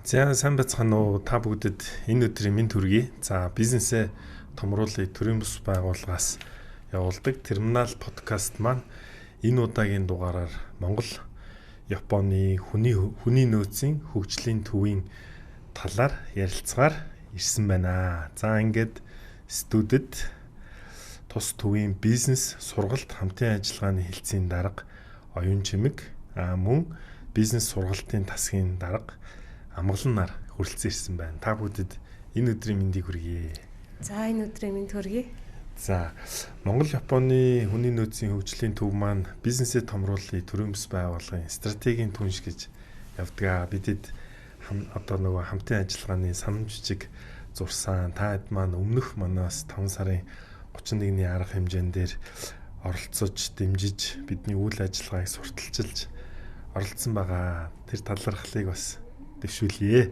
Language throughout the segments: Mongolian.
За сайн байцгаана уу та бүгдэд энэ өдрийн мэнд хүргэе. За бизнесээ томруулах төрийн бус байгууллагаас явуулдаг терминал подкаст маань энэ удаагийн дугаараар Монгол Японы хүний нөөцийн хөгжлийн төвийн талаар ярилцгаар ирсэн байна. За ингээд студид тус төвийн бизнес сургалт хамтын ажиллагааны хэлтсийн дарга оюун чимэг мөн бизнес сургалтын тасгийн дарга амгалан нар хүрэлцэн ирсэн байна. Та бүдэд энэ өдрийн мэндийг хүргэе. За энэ өдрийн мэнд хүргэе. За Монгол Японы хүний нөөцийн хөгжлийн төв маань бизнесээ томруулахын төрийн бус байгууллагын стратегийн түнш гэж явдаг. Бидэд одоо нөгөө хамтын ажиллагааны санамж жижиг зурсан та хэд маань өмнөх манаас 5 сарын 31-ний арга хэмжээн дээр оролцож дэмжиж бидний үйл ажиллагааг сурталчилж оролцсон байгаа. Тэр талархлыг бас дэвшүүлье.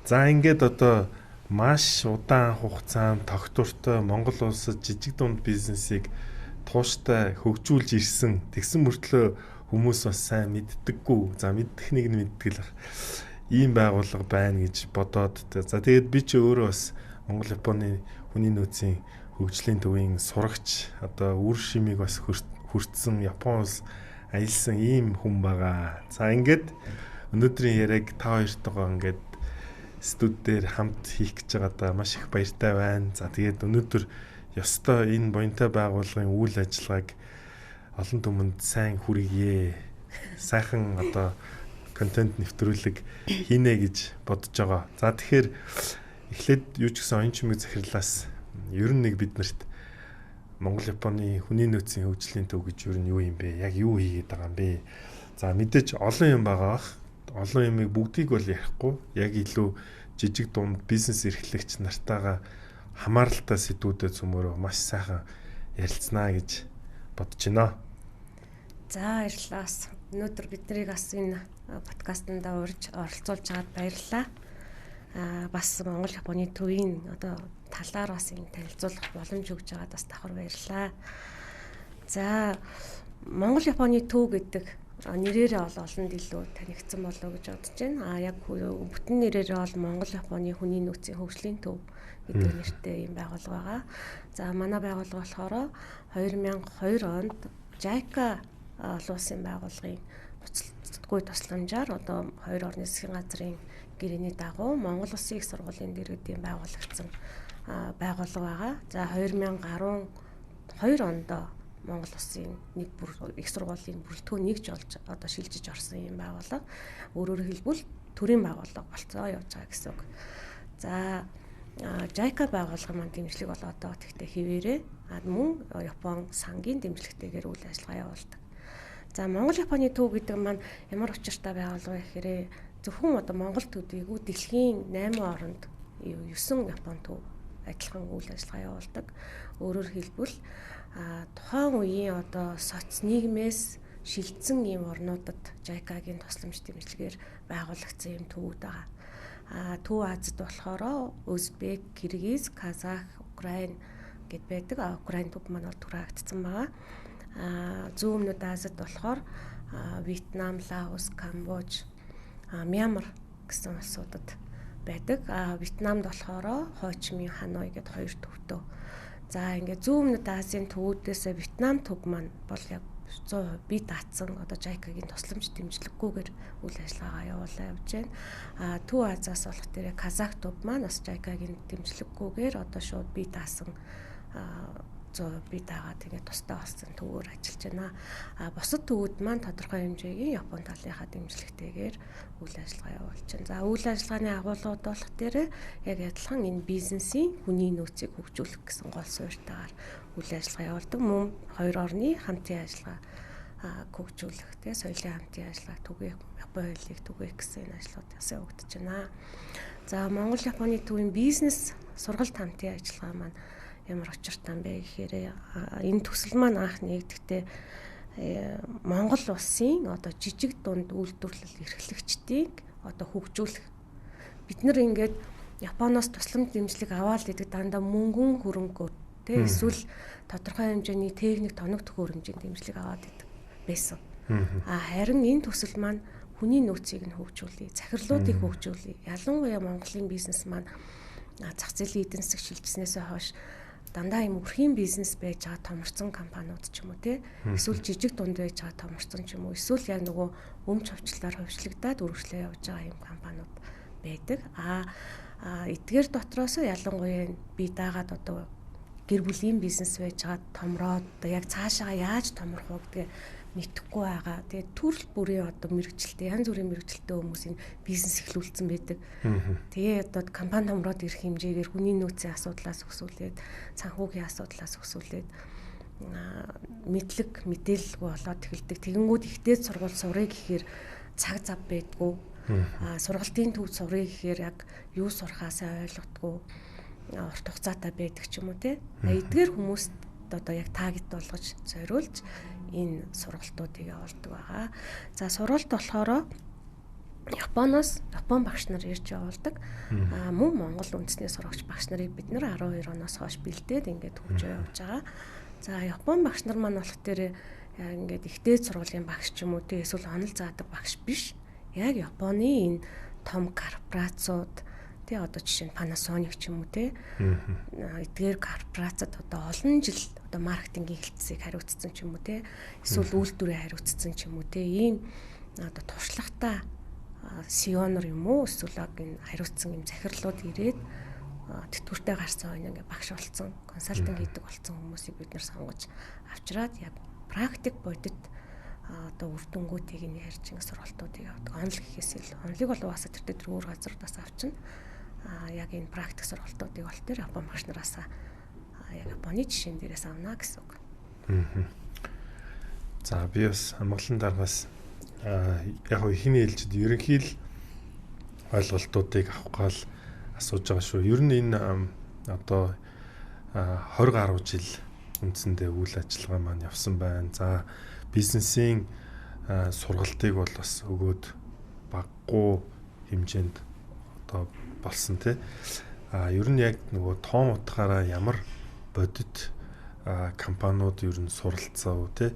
За ингээд одоо маш удаан хугацаанд тогтвортой Монгол улсад жижиг дунд бизнесийг тууштай хөгжүүлж ирсэн. Тэгсэн мөртлөө хүмүүс бас сайн мэддэггүй. За мэддэх нэг нь мэддэг л ийм байгууллага байна гэж бодоод. За тэгээд би ч өөрөө бас Монгол Японы хүний нөөцийн хөгжлийн төвийн сурагч одоо үр шимийг бас хүртсэн Япон улс аялсан ийм хүн байгаа. За ингээд өнөөдрийн яриаг та хоёртойгоо ингээд студ дээр хамт хийх гэж байгаадаа маш их баяртай байна. За тэгээд өнөөдөр ёстой энэ буянтай байгууллагын үйл ажиллагааг олон түмэнд сайн хүргье. Сайхан одоо контент нэвтрүүлэг хийнэ гэж бодож байгаа. За тэгэхээр эхлээд юу ч гэсэн оюун чимэг захирлаас ер нь нэг биднэрт Монгол Японы хүний нөөцийн хөгжлийн төв гэж ер нь юу юм бэ? Яг юу хийгээд байгаа юм бэ? За мэдээж олон юм байгаа. Олон юмыг бүгдийг бол ярихгүй. Яг илүү жижиг дунд бизнес эрхлэгч нартайгаа хамааралтай сэдвүүдэд цөмөрөө маш сайхан ярилцсанаа гэж бодож байна. За баярлалаа. Өнөөдөр биднийг бас энэ подкастт урьж оролцуулж байгаад баярлалаа. Бас Монгол Японы төвийн одоо талаар бас энэ танилцуулах боломж өгж байгаад бас давхар баярлалаа. За Монгол Японы төв гэдэг нэрээрээ олонд илүү танигдсан болов гэж бодож байна. Яг бүтэн нэрээрээ бол Монгол Японы хүний нөөцийн хөгжлийн төв гэдэг нэртэй юм байгууллага байгаа. За манай байгууллага болохоор 2002 онд JICA олон улсын байгууллагын буцалтгүй тусламжаар одоо 2 орны засгийн газрын гэрээний дагуу Монгол Улсын их сургуулийн дэргэдийн байгуулагдсан байгууллага байгаа. За 2012 онд Монгол Улсын нэг их сургуулийн бүрэлдэхүүн нэгж болж одоо шилжиж орсон юм байгууллага. Өөрөөр хэлбэл төрийн байгууллага болцоо явж байгаа гэсэн үг. За JICA байгууллага маань дэмжлэг бол одоо тэгтээ хэвээрээ мөн Япон сангийн дэмжлэгтэйгээр үйл ажиллагаа явуулдаг. За Монгол Японы төв гэдэг маань ямар учиртай байгууллага гэхээр зөвхөн одоо Монгол төвдийгүү дэлхийн 8 оронд 9 Япон төв адилхан үйл ажиллагаа явуулдаг. Өөрөөр хэлбэл тухайн үеийн одоо соц нийгмээс шилжсэн ийм орнуудад JICA-гийн тусламж дэмжлэгээр байгуулагдсан ийм төвүүд байгаа. Төв Азид болохоор Өзбек, Киргиз, Казах, Украин гэд байдаг. Украин төв маань бол түрээгдсэн байгаа. Зүүн өмнөд Азид болохоор Вьетнам, Лаос, Камбож, Мьянмар гэсэн улсуудад байдаг. Вьетнамд болохоор Хойчмин, Ханой гэд 2 төвтэй. За ингээд зүүн өмнөд Азийн төвүүдээс Вьетнам төв маань бол яг 100% бие даатсан одоо JICA-гийн тусламж дэмжлэггүйгээр үйл ажиллагаагаа явуулаа явж байна. Төв Азиас болох дээр Казах төв маань бас JICA-гийн дэмжлэггүйгээр одоо шууд бие даасан 100% бие даагаад тэгээд тустай болсон төвөөр ажиллаж байна. Бусад төвүүд маань тодорхой хэмжээгийн Япон талынхаа дэмжлэгтэйгээр үйл ажиллагаа явуулж байна. За үйл ажиллагааны агуулгууд болох дээр яг адилхан энэ бизнесийн хүний нөөцийг хөгжүүлэх гэсэн гол суурьтайгаар үйл ажиллагаа явуулдаг. Мөн 2 орны хамтын ажиллагаа хөгжүүлэх, соёлын хамтын ажиллагааг түгээх, Япон хэлийг түгээх гэсэн энэ ажлууд бас явагдаж байна. За Монгол Японы төвийн бизнес сургалт хамтын ажиллагаа маань ямар учиртай юм бэ гэхээр энэ төсөл маань анх нэгдэхдээ Монгол улсын одоо жижиг дунд үйлдвэрлэл эрхлэгчдийг одоо хөгжүүлэх. Бид нар ингээд Японоос тусламж дэмжлэг аваад гэдэг дандаа мөнгөн хөрөнгөөр эсвэл тодорхой хэмжээний техник тоног төхөөрөмжийн дэмжлэг аваад байдаг байсан. Харин энэ төсөл маань хүний нөөцийг нь хөгжүүлье, захирлуудыг хөгжүүлье. Ялангуяа Монголын бизнес маань зах зээлийн эдийн засаг шилжснээсээ хойш дандаа юм өрхийн бизнес байж байгаа томорсон компаниуд ч юм уу те эсвэл жижиг дунд байж байгаа томорсон ч юм уу эсвэл яг нөгөө өмч хувьчлалаар хувьчлагдаад үргэлжлээ явж байгаа юм компаниуд байдаг. Эдгээр дотроос ялангуяа би дагаад одоо гэр бүлийн бизнес байж байгаа томроод одоо яг цаашаа яаж томрох вэ гэдгээ мэдэхгүй байгаа. Тэгээд төрөл бүрийн одоо мэрэгчлээ янз бүрийн мэрэгчлээ хүмүүсийн бизнес эхлүүлсэн байдаг. Тэгээд одоо компани томроод ирэх хэмжээгээр хүний нөөцийн асуудлаас өсвөлээд санхүүгийн асуудлаас өсвөлээд мэдлэг мэдээлэлгүй болоод эхэлдэг. Тэгэнгүүт ихтэй сургууль сурыг гэхээр цаг зав байдгүй. Сургалтын төв сурыг гэхээр яг юу сурахаасаа ойлгохгүй урт хугацаатай байдаг ч юм уу те. Эдгээр хүмүүст одоо яг таргет болгож зориулж энэ сургалтуудыг явуулдаг байгаа. За сургалт болохоор Япон багш нар ирж явуулдаг. Мөн Монгол үндэсний сурагч багш нарыг бид нэр 12 оноос хойш бэлдээд ингээд хөгжөө явж байгаа. За Япон багш нар маань болох дээр ингээд ихтэй сургуулийн багш ч юм уу те эсвэл онол заадаг багш биш. Яг Японы энэ том корпорациуд тэгээ одоо жишээ нь Panasonic ч юм уу те эдгээр корпорацид одоо олон жил одоо маркетингийн хэлтсийг хариуцсан ч юм уу те эсвэл үйлдвэрээ хариуцсан ч юм уу те ийм одоо туршлагатай CEO-нор юм уу эсвэл энэ хариуцсан юм захирлууд ирээд тэтгэвртэй гарсан хойно ингээ багш болсон консалтинг хийдэг болсон хүмүүсийг бид нэр сонгож авчираад яг практик бодит одоо үр дүнгуудыг нь ярьж ингээ сургалтуудыг явуулдаг. Онл гэхээс ил онлыг бол угаасаа тэр дээр өөр газруудаас авчна. Яг энэ практик сургалтуудыг бол тэр Япон багш нараас яг Японы жишээн дээрээс авна гэсэн үг. За би бас амгалан дараагаас яг ихний ээлжид ерөнхий л ойлголтуудыг авах гал асууж байгаа шүү. Ер нь энэ одоо 20 гаруй жил үндсэндээ үйл ажиллагаа маань явсан байна. За бизнесийн сургалтыг бол бас өгөөд баггүй хэмжээнд одоо болсон тий. Ер нь яг нөгөө тоон утгаараа ямар бодит компаниуд ер нь суралцсан уу тий.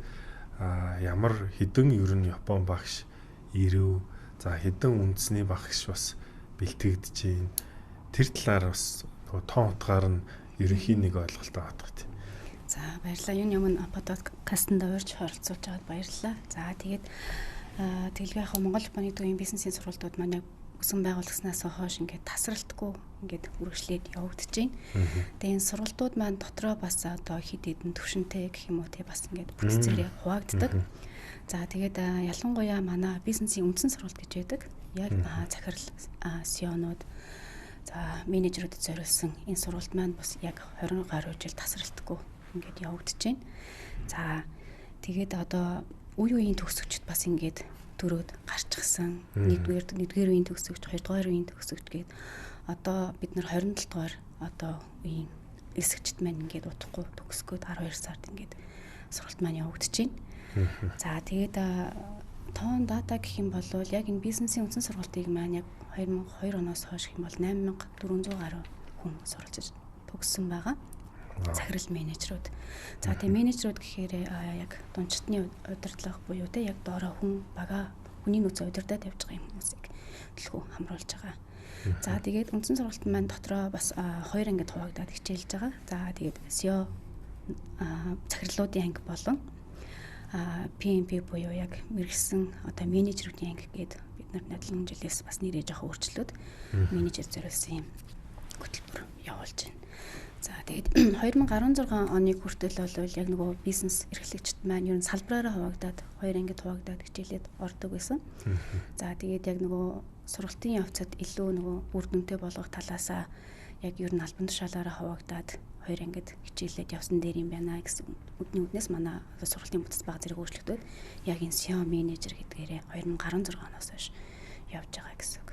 Ямар хэдэн ер нь Япон багш ирэв. За хэдэн үндэсний багш бас бэлтгэгдэж байна. Тэр талаар бас нөгөө тоон утгаар нь ерөнхий нэг ойлголт аваад байгаа тий. За баярлалаа. Юуны өмнө подкастт орж оролцуулж байгаад баярлалаа. За тэгээд тэглэгээ яг Монгол Японы төвийн бизнесийн сургалтууд маань яг өсөн байгуулагдсанаас хойш ингээд тасралтгүй ингээд үргэлжлээд явагдаж байна. Тэгээд энэ сургалтууд маань дотроо бас одоо хэд хэдэн төвшөнтэй гэх юм уу те бас ингээд бүтцээрээ хуваагддаг. За тэгээд ялангуяа манай бизнесийн үндсэн сургалт гэж байдаг. Яг захирал CEO-нууд за менежерүүдэд зориулсан энэ сургалт маань бас яг 20 гаруй жил тасралтгүй ингээд явагдаж байна. За тэгээд одоо үе үеийн төгсөгчд бас ингээд төрөөд гарчихсан. Нэгдүгээр үеийн төгсөгч, хоёрдугаар үеийн төгсөгч гээд одоо бид нар 27 дугаар одоо үеийн эсэгчд маань ингээд удахгүй төгсгөөд 12 сард ингээд сургалт маань явагдаж байна. За тэгээд тоон дата гэх юм бол яг энэ бизнесийн үндсэн сургалтыг маань яг 2002 оноос хойш гэх юм бол 8400 гаруй хүн суралцж төгссөн байгаа. Захирал менежерүүд. За тэгээ менежерүүд гэхээр яг дундчтны удирдлага буюу те яг доороо хүн бага хүний нөөцөө удирдах явж байгаа юм хүмүүсийг төлхөө хамруулж байгаа. За тэгээд үндсэн сургалт маань дотроо бас 2 ангид хуваагдаад хичээлж байгаа. За тэгээд SEO захирлуудын анги болон PMP буюу яг мэргэсэн одоо менежерүүдийн анги гээд бид нар надлан жилээс бас нэрээ жоох өөрчлөөд менежер зориулсан юм хөтөлбөр явуулж байна. За тэгээд 2016 оны хүртэл бол яг нөгөө бизнес эрхлэгчд маань ер нь салбараараа хуваагдаад 2 ангид хуваагдаад хичээлээд ордог байсан. За тэгээд яг нөгөө сургалтын явцад илүү нөгөө үр дүнтэй болгох талаасаа яг ер нь албан тушаалаараа хуваагдаад 2 ангид хичээлээд явсан дээр юм байна гэсэн үднээс манай сургалтын бүтц баг зэрэг өөрчлөгдөд яг энэ SEO менежер гэдгээрээ 2016 оноос хойш явж байгаа гэсэн үг.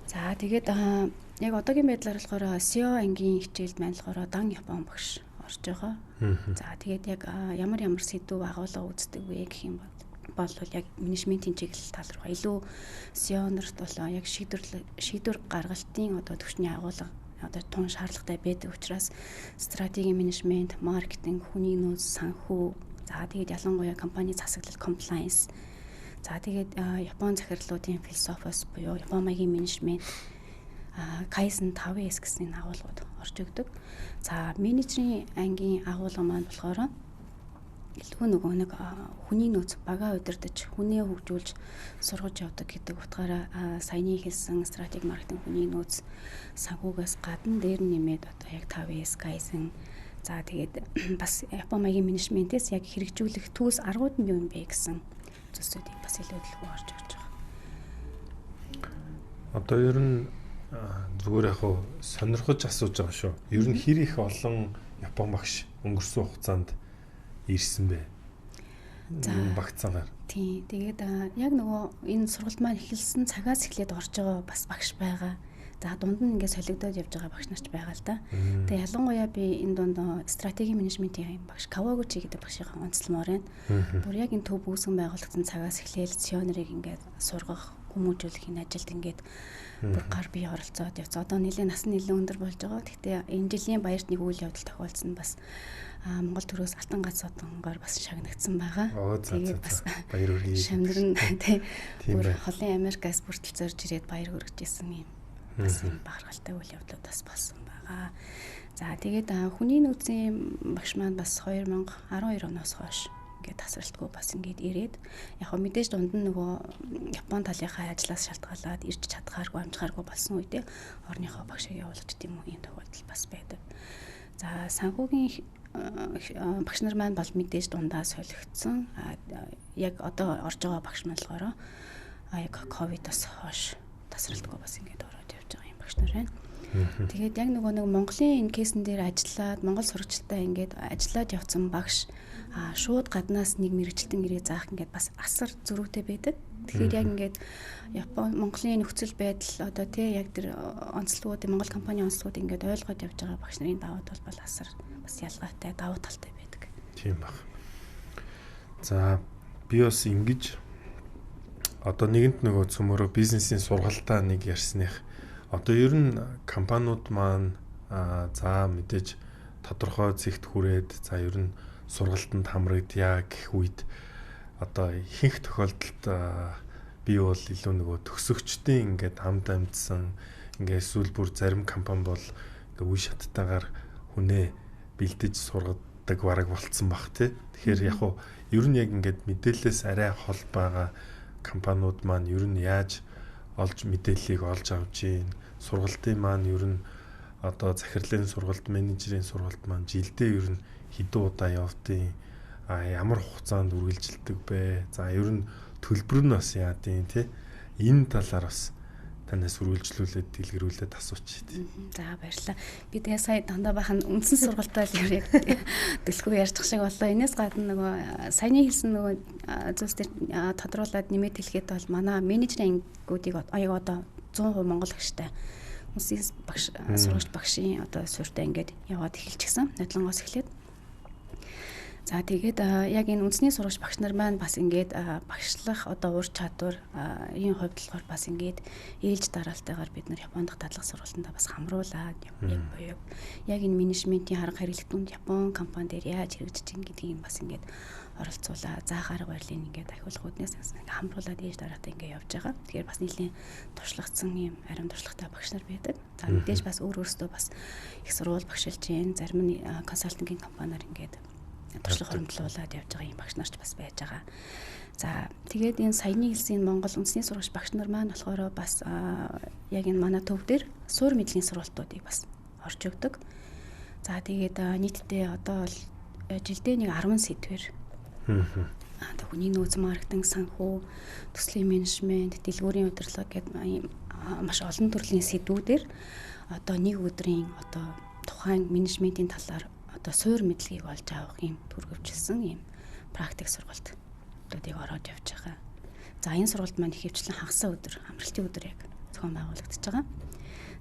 За тэгээд яг одоогийн байдлаар болохоор SEO ангийн хичээлд маань болохоор дан Япон багш орж байгаа. За тэгээд яг ямар сэдв агуулга үздэг вэ гэх юм бол яг менежментийн чиглэл тал руу илүү SEO-норт бол яг шийдвэр гаргалтын одоо төвчний агуулга одоо тун шаардлагатай байдаг учраас стратегийн менежмент, маркетинг, хүний нөөц, санхүү, за тэгээд ялангуяа компани засаглал, compliance, За тэгээд Япон захирлуудын философиос буюу Япон маягийн менежмент Kaizen 5S гэсэн агуулгууд орж өгдөг. За менежерийн ангийн агуулга маань болохоор илүү нөгөө нэг хүний нөөц багаа удирдах, хүнээ хөгжүүлж сургаж явдаг гэдэг утгаараа саяны хэлсэн стратеги маркетинг хүний нөөц санхугаас гадна дээр нэмээд одоо яг 5S Kaizen. За тэгээд бас Япон маягийн менежментээс яг хэрэгжүүлэх tools аргууд нь юу юм бэ гэсэн зүйлсүүдийг бас илүү дэлгүү орж өгч байгаа. Одоо ер нь зүгээр яг сонирхож асууж байгаа шүү. Ер нь хэр их олон Япон багш өнгөрсөн хугацаанд ирсэн бэ? За багцаагаар. Тийм. Тэгээд яг нөгөө энэ сургалт маань эхэлсэн цагаас эхлээд орж байгаа бас багш байгаа. За дунд нь ингээд солигдоод явж байгаа багш нарч байгаа л да. Тэгээ ялангуяа би энэ дунд стратеги менежментийн багш Кавагучи гэдэг багшийн онцлмоор байна. Бүр яг энэ төв үүсгэн байгуулагдсан цагаас эхлээл сионерыг ингээд сургах, хүмүүжүүлэх энэ ажилд ингээд бүр гар бие оролцоод явцгаа. Одоо нэлээд нас нь нэлээд өндөр болж байгаа. Гэхдээ энэ жилийн баярт нэг үйл явдал тохиолдсон бас Монгол төрөөс Алтан гац содонгоор бас шагнагдсан байгаа. Тэгээд бас баяр хүргэе. Шамдрын тий бүр холын Америкаас бүртэл зорж ирээд баяр хүргэж исэн юм. Бас юм бахархалтай үйл явдлууд бас болсон байгаа. За тэгээд хүний нөөцийн багш маань бас 2012 оноос хойш ингээд тасралтгүй бас ингээд ирээд яг хөө мэдээж дунд нь нөгөө Япон талынхаа ажлаас шалтгаалаад ирж чадхааргүй амжихааргүй болсон үедээ орныхоо багшийг явуулж тийм үеийн тохиолдол бас байдаг. За санхүүгийн багш нар маань бол мэдээж дундаа солигдсон. Яг одоо орж байгаа багш маань болохоор яг ковидоос хойш тасралтгүй бас ингээд ороод явж байгаа юм багш нар байна. Тэгээд яг нөгөө нэг Монголын энэ кейсэн дээр ажиллаад Монгол сурагчтай ингээд ажиллаад явцсан багш шууд гаднаас нэг мэрэгчлэн ирээ заах ингээд бас асар зөрүүтэй байдаг. Тэгэхээр яг ингээд Япон Монголын нөхцөл байдал одоо тий яг тэр онцлогуудын Монгол компани онцлогууд ингээд ойлгоод явж байгаа багш нарын давуу тал бол асар бас ялгаатай давуу талтай байдаг. Тийм баг. За би бас ингэж одоо нэгэнт нөгөө цөмөрөө бизнесийн сургалтаа нэг ярьсных. Одоо ер нь компаниуд маань за мэдээж тодорхой зэгт хүрээд за ер нь сургалтанд хамрагдъя гэх үед одоо ихэнх тохиолдолд би бол илүү нөгөө төгсөгчдийн ингээд хамт амьдсан ингээд эсвэл бүр зарим компани бол ингээд үе шаттайгаар хүнээ бэлдэж сургадаг бараг болцсон баг тий. Тэгэхээр яг хуу ер нь яг ингээд мэдээлэлээс арай хол байгаа компаниуд маань ер нь яаж олж мэдээллийг олж авч ийн сургалтын маань ер нь одоо захирлын сургалт менежерийн сургалт маань жилдээ ер нь хэдэн удаа явдیں۔ Ямар хугацаанд үргэлжилдэг бэ? За ер нь төлбөр нь бас яадیں тий. Энэ талаар бас танаас үргэлжлүүлээд дэлгэрүүлээд асуучих тий. За баярлалаа. Би тэгээ сая дандаа бахан үндсэн сургалтаа л яг дэлгүү ярьчих шиг боллоо. Энээс гадна нөгөө саяны хэлсэн нөгөө зүйлс дээр тодруулаад нэмээд хэлэхэд бол манай менежерийн ангиудыг одоо 100% монгол агштай үндсэн багш сурагч багшийн одоо суурьтай ингээд яваад эхэлчихсэн. Нодлонгоос эхлээд. За тэгээд яг энэ үндэсний сурагч багш нар маань бас ингээд багшлах одоо ур чадвар ийм хувьд болохоор бас ингээд ээлж дараалтайгаар бид нар Японд дадлага сургалтанда бас хамруулаад яг энэ менежментийн арга хэрэглэлтүүнд Япон компани дээр яаж хэрэгжиж ин гэдгийг бас ингээд оролцуулаа. Заах арга барилын ингээд ахиулгууднаас ингээд хамруулаад ээж дараатай ингээд явж байгаа. Тэгэхээр бас нийлэн туршлагацсан ийм ариун туршлагатай багш нар байдаг. За мэдээж бас өөрөөсөө бас их сурвал багшилж जैन зарим нь консалтингийн компаниар ингээд туршлага хөрөмтлүүлээд явж байгаа юм багш нарч бас байж байгаа. За тэгээд энэ саяны хэлсэн Монгол үндэсний сурагч багш нар маань болохоор бас яг энэ манай төв дээр суур мэдлийн сургалтуудыг бас орж өгдөг. За тэгээд нийтдээ одоо бол жилдээ нэг 10 сэдвэр. Одоо хүний нөөц маркетинг, санхүү, төслийн менежмент, дэлгүүрийн удирдлага гэдэг маш олон төрлийн сэдвүүдээр одоо нэг өдрийн одоо тухайн менежментийн талаар одоо суур мэдлэгийг олж авах юм түргөвчлсэн юм практик сургалтуудыг ороод явж байгаа. За энэ сургалт маань ихэвчлэн хагас өдөр, амралтын өдөр яг зохион байгуулагдаж байгаа.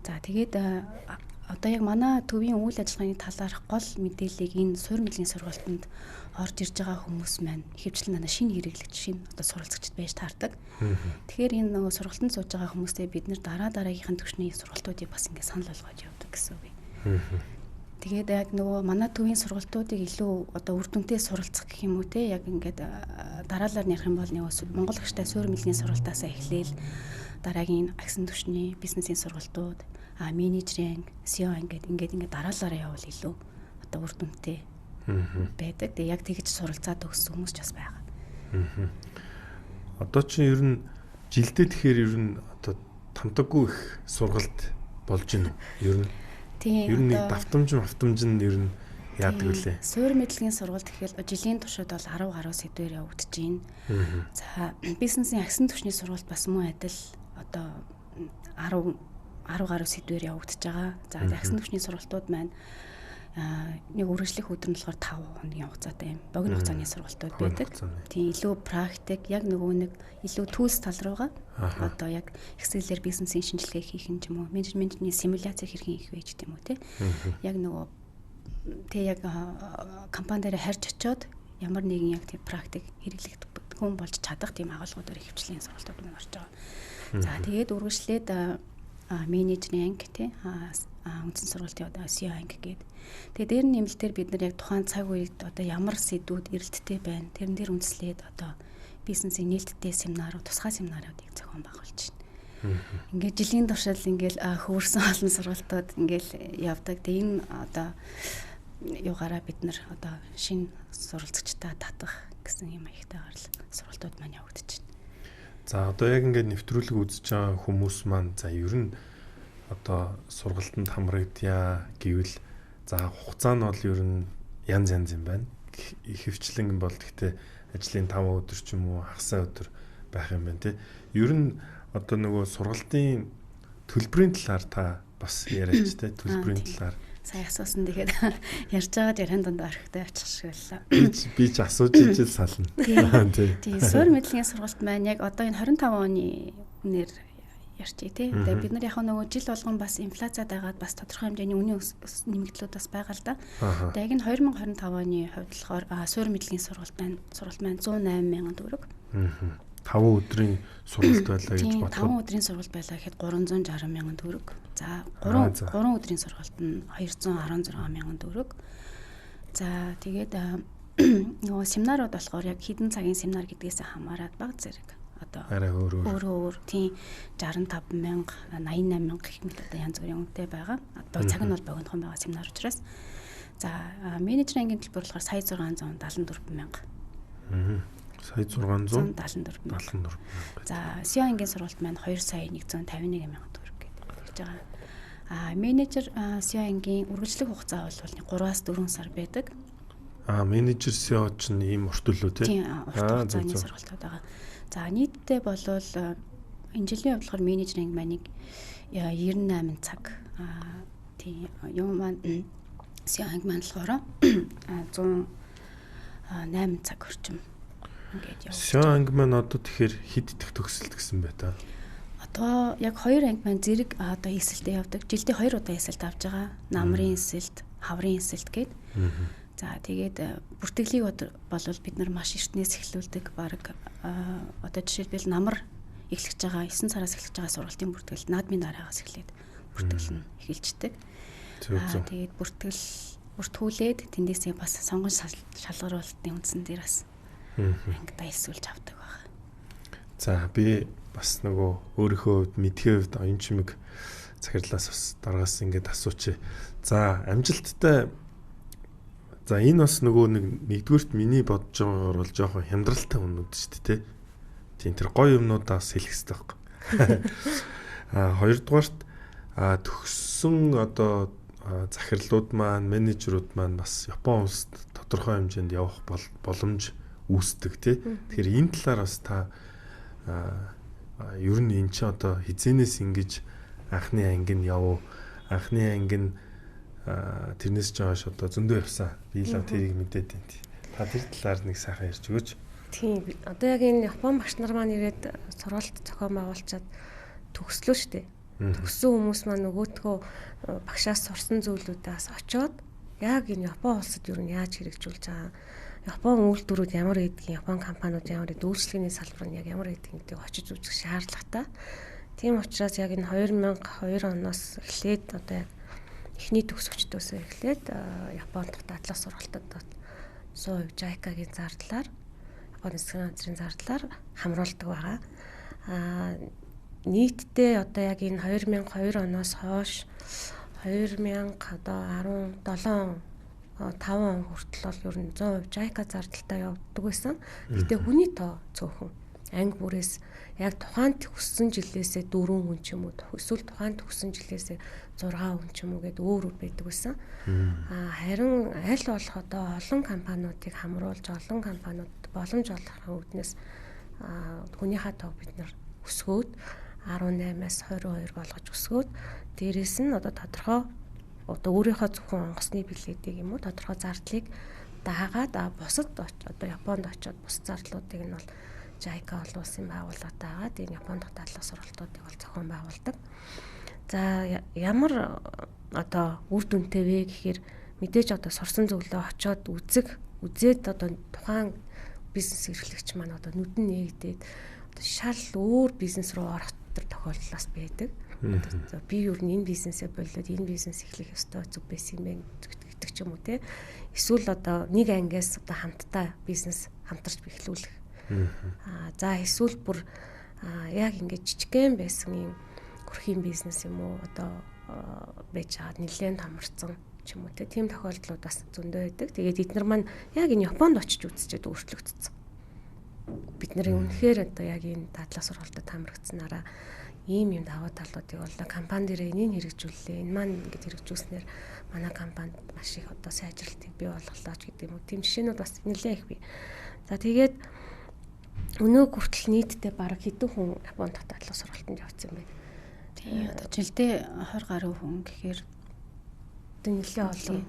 За тэгээд одоо яг манай төвийн үйл ажиллагааны талаарх гол мэдээллийг энэ суур мэдлийн сургалтанд орж ирж байгаа хүмүүс маань ихэвчлэн шинэ хэрэглэгч, шинэ одоо суралцагчд байж таардаг. Тэгэхээр энэ нөгөө сургалтанд сууж байгаа хүмүүстэй бид нэр дараагийнхын түвшний сургалтуудыг бас ингээд санал болгоод явдаг гэсэн үг. Тэгээд яг нөгөө манай төвийн сургалтуудыг илүү одоо үр дүнтэй суралцах гэх юм уу те яг ингээд дараалал нь ярих юм бол нэг Монгол агштай суурь мэлгийн сургалтаас эхлээл дараагийн агсан түвшний бизнесийн сургалтууд менежеринг, SEO ингээд дараалалаараа явал илүү одоо үр дүнтэй байдаг. Тэгээ яг тэгж суралцаад өгсөн хүмүүс ч бас байгаа. Одоо чинь ер нь жилдээ тэгэхээр ер нь одоо тамтаггүй их сургалт болж байна уу? Ер нь. Тийм. Ер нь нэг давтамж нь ер нь яадаг үлээ. Суурь мэдлэгийн сургалт гэхэл жилийн туршид бол 10 гаруй сэдвээр явагдаж байна. За бизнесийн агсан түвшний сургалт бас мөн адил одоо 10 гаруй сэдвээр явагдаж байгаа. За агсан түвшний сургалтууд маань нэг үргэлжлэх өдөр нь болохоор 5 хоногийн хугацаатай юм. Богино хугацааны сургалтууд байдаг. Тийм илүү практик яг нөгөө нэг илүү tools тал руугаа одоо яг Excel-ээр бизнесийн шинжилгээ хийх юм ч юм уу, менежментийн симуляц хэрхэн хийх вэ гэх юм уу те. Яг нөгөө яг компани дээр харж очиод ямар нэгэн яг тийм практик хэрэглэх хүн болж чадах тийм агуулгуудаар хөвчлийн сургалтууд нь орж байгаа. За тэгээд үргэлжлээд менежмент тий үндсэн сургалтын одоо SEO анги гэдэг. Тэгээд дээр нь нэмэлтээр бид нар яг тухайн цаг үед одоо ямар сэдвүүд эрэлттэй байна. Тэрэн дээр үндэслээд одоо бизнесийн нээлттэй семинарууд, тусгай семинаруудыг зохион байгуулж байна. Ингээд жилийн туршид ингээл хөрсөн олон сургалтууд ингээл явдаг. Тэгээд энэ одоо юугаараа бид нар одоо шинэ суралцагчдаа татах гэсэн юм аягтайгаар л сургалтууд маань явагдаж байна. За одоо яг ингээд нэвтрүүлэг үзэж байгаа хүмүүс маань за ер нь одоо сургалтанд хамрагдъя гэвэл за хугацаа нь бол ер нь янз юм байна. Их хвчлэн бол гэхдээ ажлын 5 өдөр ч юм уу хагасаа өдөр байх юм байна тий. Ер нь одоо нөгөө сургалтын төлбөрийн талаар та бас яриач тий төлбөрийн талаар сая асуусан тэгээд ярьж байгаад яран дунд орхитой очих шиг байлаа. Би ч асууж ижил сална. Тийм суурь мэдлэгийн сургалт маань яг одоо энэ 25 оны үнээр ярьчих тий. Тэгээд бид нар яг нөгөө жил болгон бас инфляцаад байгаад бас тодорхой хэмжээний үнийн нэмэгдлүүд бас байгаа л да. Тэгээд яг энэ 2025 оны хувьд болохоор суурь мэдлэгийн сургалт маань 108,000 төгрөг. 5 өдрийн сургалт байлаа гэж бодлоо. 5 өдрийн сургалт байлаа гэхэд 360,000 төгрөг. За 3 өдрийн сургалт нь 216,000 төгрөг. За тэгээд нөгөө семинарууд болохоор яг хэдэн цагийн семинар гэдгээс хамаарат бага зэрэг одоо арай өөр тийм 65,000, 88,000 гэх мэт одоо янз бүрийн үнэтэй байгаа. Одоо цаг нь бол богинохон байгаа семинар учраас. За менежерингийн төлбөр болохоор сая 674,000. Сая 674,000. За SEO ангийн сургалт маань 2 сая 151,000 төгрөг гэж байгаа. Менежер SEO ангийн үргэлжлэх хугацаа бол 3-аас 4 сар байдаг. Менежер SEO ч ийм урт төлөө тий. Тийм, урт хугацааны сургалтууд байгаа. За нийтдээ болвол энэ жилийн хувьд болохоор менежеринг маань 98 цаг. Тийм юм маань SEO анги маань болохоор 108 цаг орчим. SEO анги маань одоо тэгэхээр хэд идэх төгсөлт гэсэн бай та? Одоо яг 2 анги маань зэрэг одоо эсэлтэд явдаг. Жилдээ 2 удаа эсэлт авж байгаа. Намрын эсэлт, хаврын эсэлт гээд. За тэгээд бүртгэлийг болвол бид нар маш эртнээс эхлүүлдэг. Бараг одоо жишээлбэл намар эхлэж байгаа 9 сараас эхлэж байгаа сургалтын бүртгэл наадмын дараагаас эхлээд бүртгэл нь эхэлждэг. Тэгээд бүртгүүлээд тэндээсээ бас сонгон шалгаруулалтын үндсэн дээр бас анги дайсуулж авдаг баг. За би бас нөгөө өөрийнхөө мэдхийн хувьд оюун чимэг захирлаас бас дараагаас ингэж асуучих. За амжилттай. За энэ бас нөгөө нэгдүгürt миний бодож байгаагаар бол жоохон хямдралтай юмнууд шүү дээ тий. Тийм тэр гоё юмнуудаас хэлэх хэрэгтэй байхгүй. Хоёрдугаарт төгссөн одоо захирлууд маань, менежерүүд маань бас Япон улсад тодорхой хэмжээнд явах боломж үүсдэг тий. Тэгэхээр энэ талаар бас та ер нь эн чинь одоо хизэнээс ингэж анхны анги нь явуу, анхны анги нь тэрнээс ч хойш одоо зөндөө явсан. Би л тэрийг мэдээд байна тий. Та тэр талаар нэг сайхан ярьж өгөөч. Тийм. Одоо яг энэ Япон багш нар маань ирээд сургалт зохион байгуулчаад төгслөө шүү дээ. Төгссөн хүмүүс маань нөгөөтгөө багшаас сурсан зүйлүүдээс очоод яг энэ Япон улсад юу яаж хэрэгжүүлж байгаа, Япон үйлдвэрүүд ямар гэдгийг, Япон компаниуд ямар гэдэг үйлчлэгээний салбар нь яг ямар гэдгийг очиж үзэх шаардлагатай. Тийм учраас яг энэ 2002 оноос эхлээд одоо эхний төгсөгчдөөс эхлээд Японд татлах сургалтад 100% JICA-гийн зардлаар Японы засгийн газрын зардлаар хамруулдаг байгаа. Нийтдээ одоо яг энэ 2002 оноос хойш 2017 5 он хүртэл бол ер нь 100% JICA зардалтай явагддаг байсан. Гэтэ хүний тоо цөөхөн анги бүрээс яг тухайн төгссөн жилээсээ 4 хүн ч юм уу эсвэл тухайн төгссөн жилээсээ 6 хүн ч юм уу гэдэг өөр байдаг байсан. Харин аль болох одоо олон компаниудыг хамруулж олон компаниуд боломж олохын үүднээс хүнийхээ тоог бид нар өсгөөд 18-аас 22 болгож өсгөөд дээрэс нь одоо тодорхой одоо өөрийнхөө зөвхөн онгоцны билетийг юм уу тодорхой зардлыг даагаад бусад одоо Японд очиод бус зардлуудыг нь бол JICA олон улсын байгууллагад даагаад энэ Японд дадлаг сургалтуудыг бол зохион байгуулдаг. За ямар одоо үр дүнтэй вэ гэхээр мэдээж одоо сурсан зөвлөө очиод үзээд одоо тухайн бизнес эрхлэгч маань одоо нүдэн нээгдээд одоо шал өөр бизнес руу орох тохиолдлоос байдаг. Би юу н энэ бизнесээ болоод энэ бизнес эхлэх ёстой зүг байсан юм бэ гэдэг ч юм уу те. Эсвэл одоо нэг ангиас одоо хамтдаа бизнес хамтарч эхлүүлэх. За эсвэл бүр яг ингэж жижигхэн байсан юм хөрхийн бизнес юм уу одоо байж хаад нэлээд хамарцсан ч юм уу те. Тийм тохиолдлууд бас зөндөө байдаг. Тэгээд эдгээр маань яг энэ Японд очиж үзчихэд өөрчлөгдсөн. Бид нарын үнэхээр одоо яг энэ дадлаг сургалтад хамрагдсанараа ийм юм даваа талуудыг бол компани дээр энийг хэрэгжүүллээ. Энэ маань ингэж хэрэгжүүлснээр манай компанид маш их одоо сайжралтыг бий болголоо ч гэдэг юм уу. Тийм жишээнүүд бас нэлээд их бий. За тэгээд өнөө хүртэл нийтдээ бараг хэдэн хүн Японд дадлаг сургалтанд явсан юм бэ? Тийм одоо жилдээ 20 гаруй хүн гэхээр нэлээд олон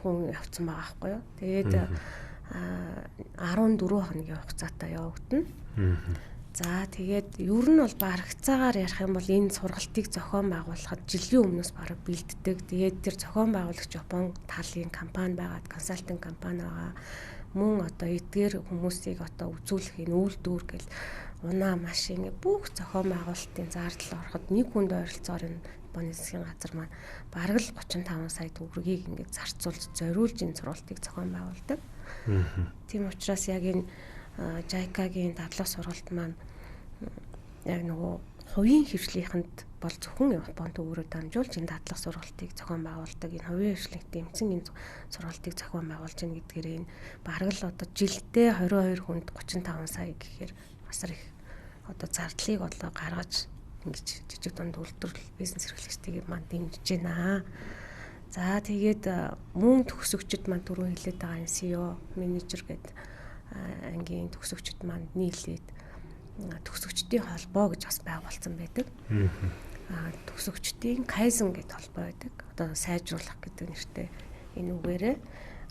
хүн явцсан байгаа байхгүй юу. Тэгээд 14 хоногийн хугацаатай явагдана. За тэгээд ер нь бол барагцаагаар ярих юм бол энэ сургалтыг зохион байгуулахад жилийн өмнөөс бараг бэлддэг. Тэгээд тэр зохион байгуулагч Япон талын компани байгаад консалтинг компани байгаа. Мөн одоо эдгээр хүмүүсийг одоо үзүүлэх энэ үйлдвэр гэл унаа машин бүх зохион байгуулалтын зардал ороход нэг хүнд ойролцоогоор энэ Японы засгийн газар маань бараг л 35 сая төгрөгийг ингээд зарцуулж зориулж энэ сургалтыг зохион байгуулдаг. Тийм учраас яг энэ JICA-гийн дадлаг сургалт маань яг нөгөө хувийн хвшлийнхэнд бол зөвхөн Японд өөрөө дамжуулж энэ дадлаг сургалтыг зохион байгуулдаг. Энэ хувийн хвшлийнх дэмцэн энэ сургалтыг зохион байгуулж байгаа гэдгээр энэ бараг л одоо жилдээ 22 хүнд 35 сая гэхээр асар их одоо зардлыг болоо гаргаж ингэж жижиг дунд үйлдвэрлэл бизнес эрхлэгчдийг маань дэмжиж байна. За тэгээд мөн төгсөгчд маань түрүү хэлээд байгаа энэ CEO менежер гэдэг ангийн төгсөгчд маань нийлээд төгсөгчдийн холбоо гэж бас байгуулсан байдаг. Төгсөгчдийн Kaizen гэдэг холбоо байдаг. Одоо сайжруулах гэдэг нэртэй энэ үгээрээ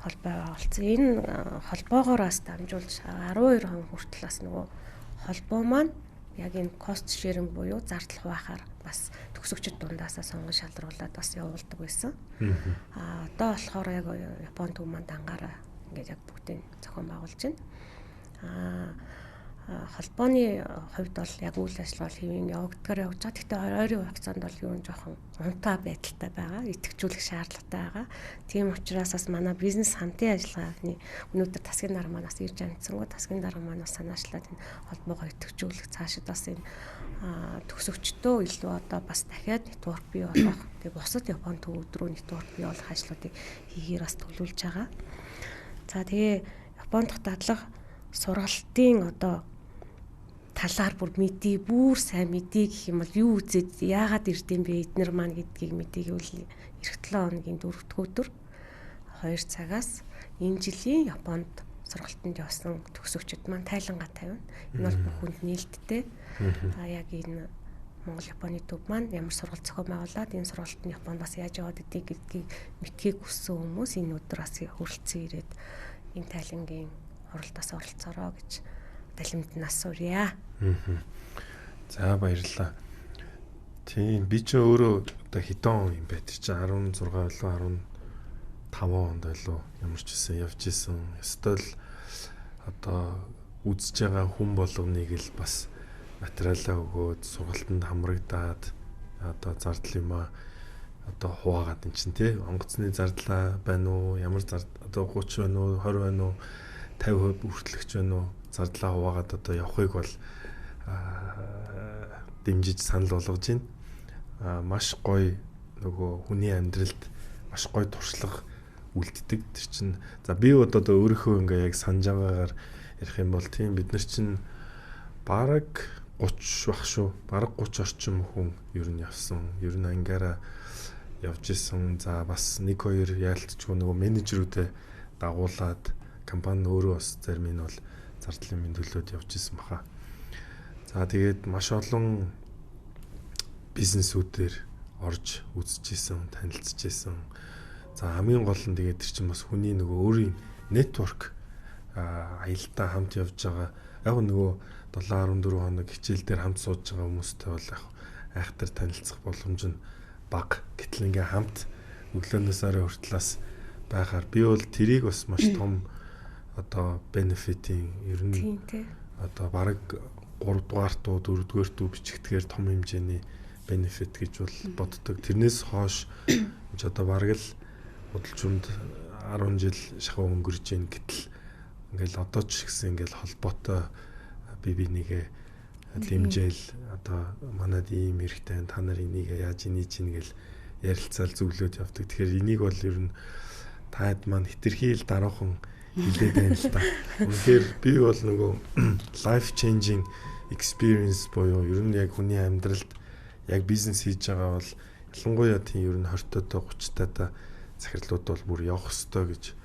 холбоо байгуулсан. Энэ холбоогоороос дамжуулж 12 хон хүртэл бас нөгөө холбоо маань яг энэ cost sharing буюу зардал хуваахаар бас төгсөгчд дундаасаа сонгон шалруулад бас явуулдаг байсан. Одоо болохоор яг Японы төв маань дангаараа ингээд яг бүгдийг зохион байгуулж байна. Холбооны хувьд бол яг үйл ажиллагаа хэвийн явагдгаар явж байгаа. Гэхдээ ойрын хугацаанд бол юу жоохон унтаа байдалтай байгаа. Итгэжүүлэх шаардлагатай байгаа. Тийм учраас бас манай бизнес хамтын ажиллагааны өнөөдөр тасгийн дарга манаас ирж амжсангүй тасгийн дарга манаас санаачлаад энэ холбоогоо итгэжүүлэх цаашид бас энэ төгсөгчдөө илүү одоо бас дахиад нэтворк бий болгох. Тэгээ бусад Японы төвөд рүү нэтворк бий болох ажлуудыг хийхээр бас төлөвлөж байгаа. За тэгээ Японд дадлаг сургалтын одоо талаар бүр мэдээ, бүр сайн мэдээ гэх юм бол юу үзээд яагаад ирдэм бэ эднэр маань гэдгийг мэдээгүй эх 7 хоногийн 4-р өдөр 2 цагаас энэ жилийн Японд сургалтанд явсан төгсөгчд маань тайлангаа тавина. Энэ бол бүх хүнд нээлттэй. Яг энэ Монгол Японы төв маань ямар сургалт зохион байгуулад энэ сургалтанд Японд бас яаж яваад идэх гэдгийг мэдхийг хүссэн хүмүүс энэ өдөр бас хүрэлцэн ирээд энэ тайлангийн хуралдаас оролцоороо гэж далимтнаас урья. За баярлалаа. Тийм би ч өөрөө одоо хитон юм байт чи 16 болоо 15 онд болоо ямар ч үсэн явж исэн. Эсвэл одоо үзэж байгаа хүн болгоныг л бас материалаа өгөөд сургалтанд хамрагдаад одоо зардал юм одоо хуваагаад эн чинь тий онгоцны зардлаа байна уу ямар одоо 30 байна уу 20 байна уу 50% бүртлэгч байна уу зардлаа хуваагаад одоо явахыг бол дэмжиж санал болгож байна. Маш гоё нөгөө хүний амьдралд маш гоё туршлага үлддэг. Тэр чинь за би одоо өөрийнхөө ингээ яг санаж байгаагаар ярих юм бол тийм бид нар чинь бараг 30 бах шүү. Бараг 30 орчим хүн ер нь явсан. Ер нь ангаараа явж исэн. За бас 1-2 яалтчгүй нөгөө менежерүүдэд дагуулад компани өөрөө бас зарим нь бол зардлын мэндүүлээд явж исэн баха. За тэгээд маш олон бизнесүүдээр орж үзчихсэн, танилцчихсэн. За хамгийн гол нь тэгээд тэр чинь бас хүний нөгөө өөрийн network аялдаа хамт явж байгаа. Яг нөгөө 7-14 хоног хичээл дээр хамт сууж байгаа хүмүүстэй бол яг айхтар танилцах боломж нь бага. Гэтэл ингээ хамт өглөөнөөс орой хүртлээс байхаар би бол тэрийг бас маш том одоо бенефитийн ер нь одоо бараг 3 дугаар туу 4 дугаар туу бичигдэхээр том хэмжээний бенефит гэж бол боддог. Тэрнээс хойш ч одоо бараг л худалчунд 10 жил шахуу өнгөрж ийн гэтэл ингээл одоо ч гэсэн ингээл холбоотой бибинийгээ дэмжээл одоо манад ийм хэрэгтэй та нар энийг яаж энийг чинь гэл ярилцаал зөвлөд явдаг. Тэгэхээр энийг бол ер нь таад маань хитрхийл дараахан хэлээд байна л да. Үнэхээр би бол нөгөө life changing experience боёо ер нь яг хүний амьдралд яг бизнес хийж байгаа бол ялангуяа тийм ер нь 20-тоо 30-таа захирлууд бол бүр явах ёстой гэж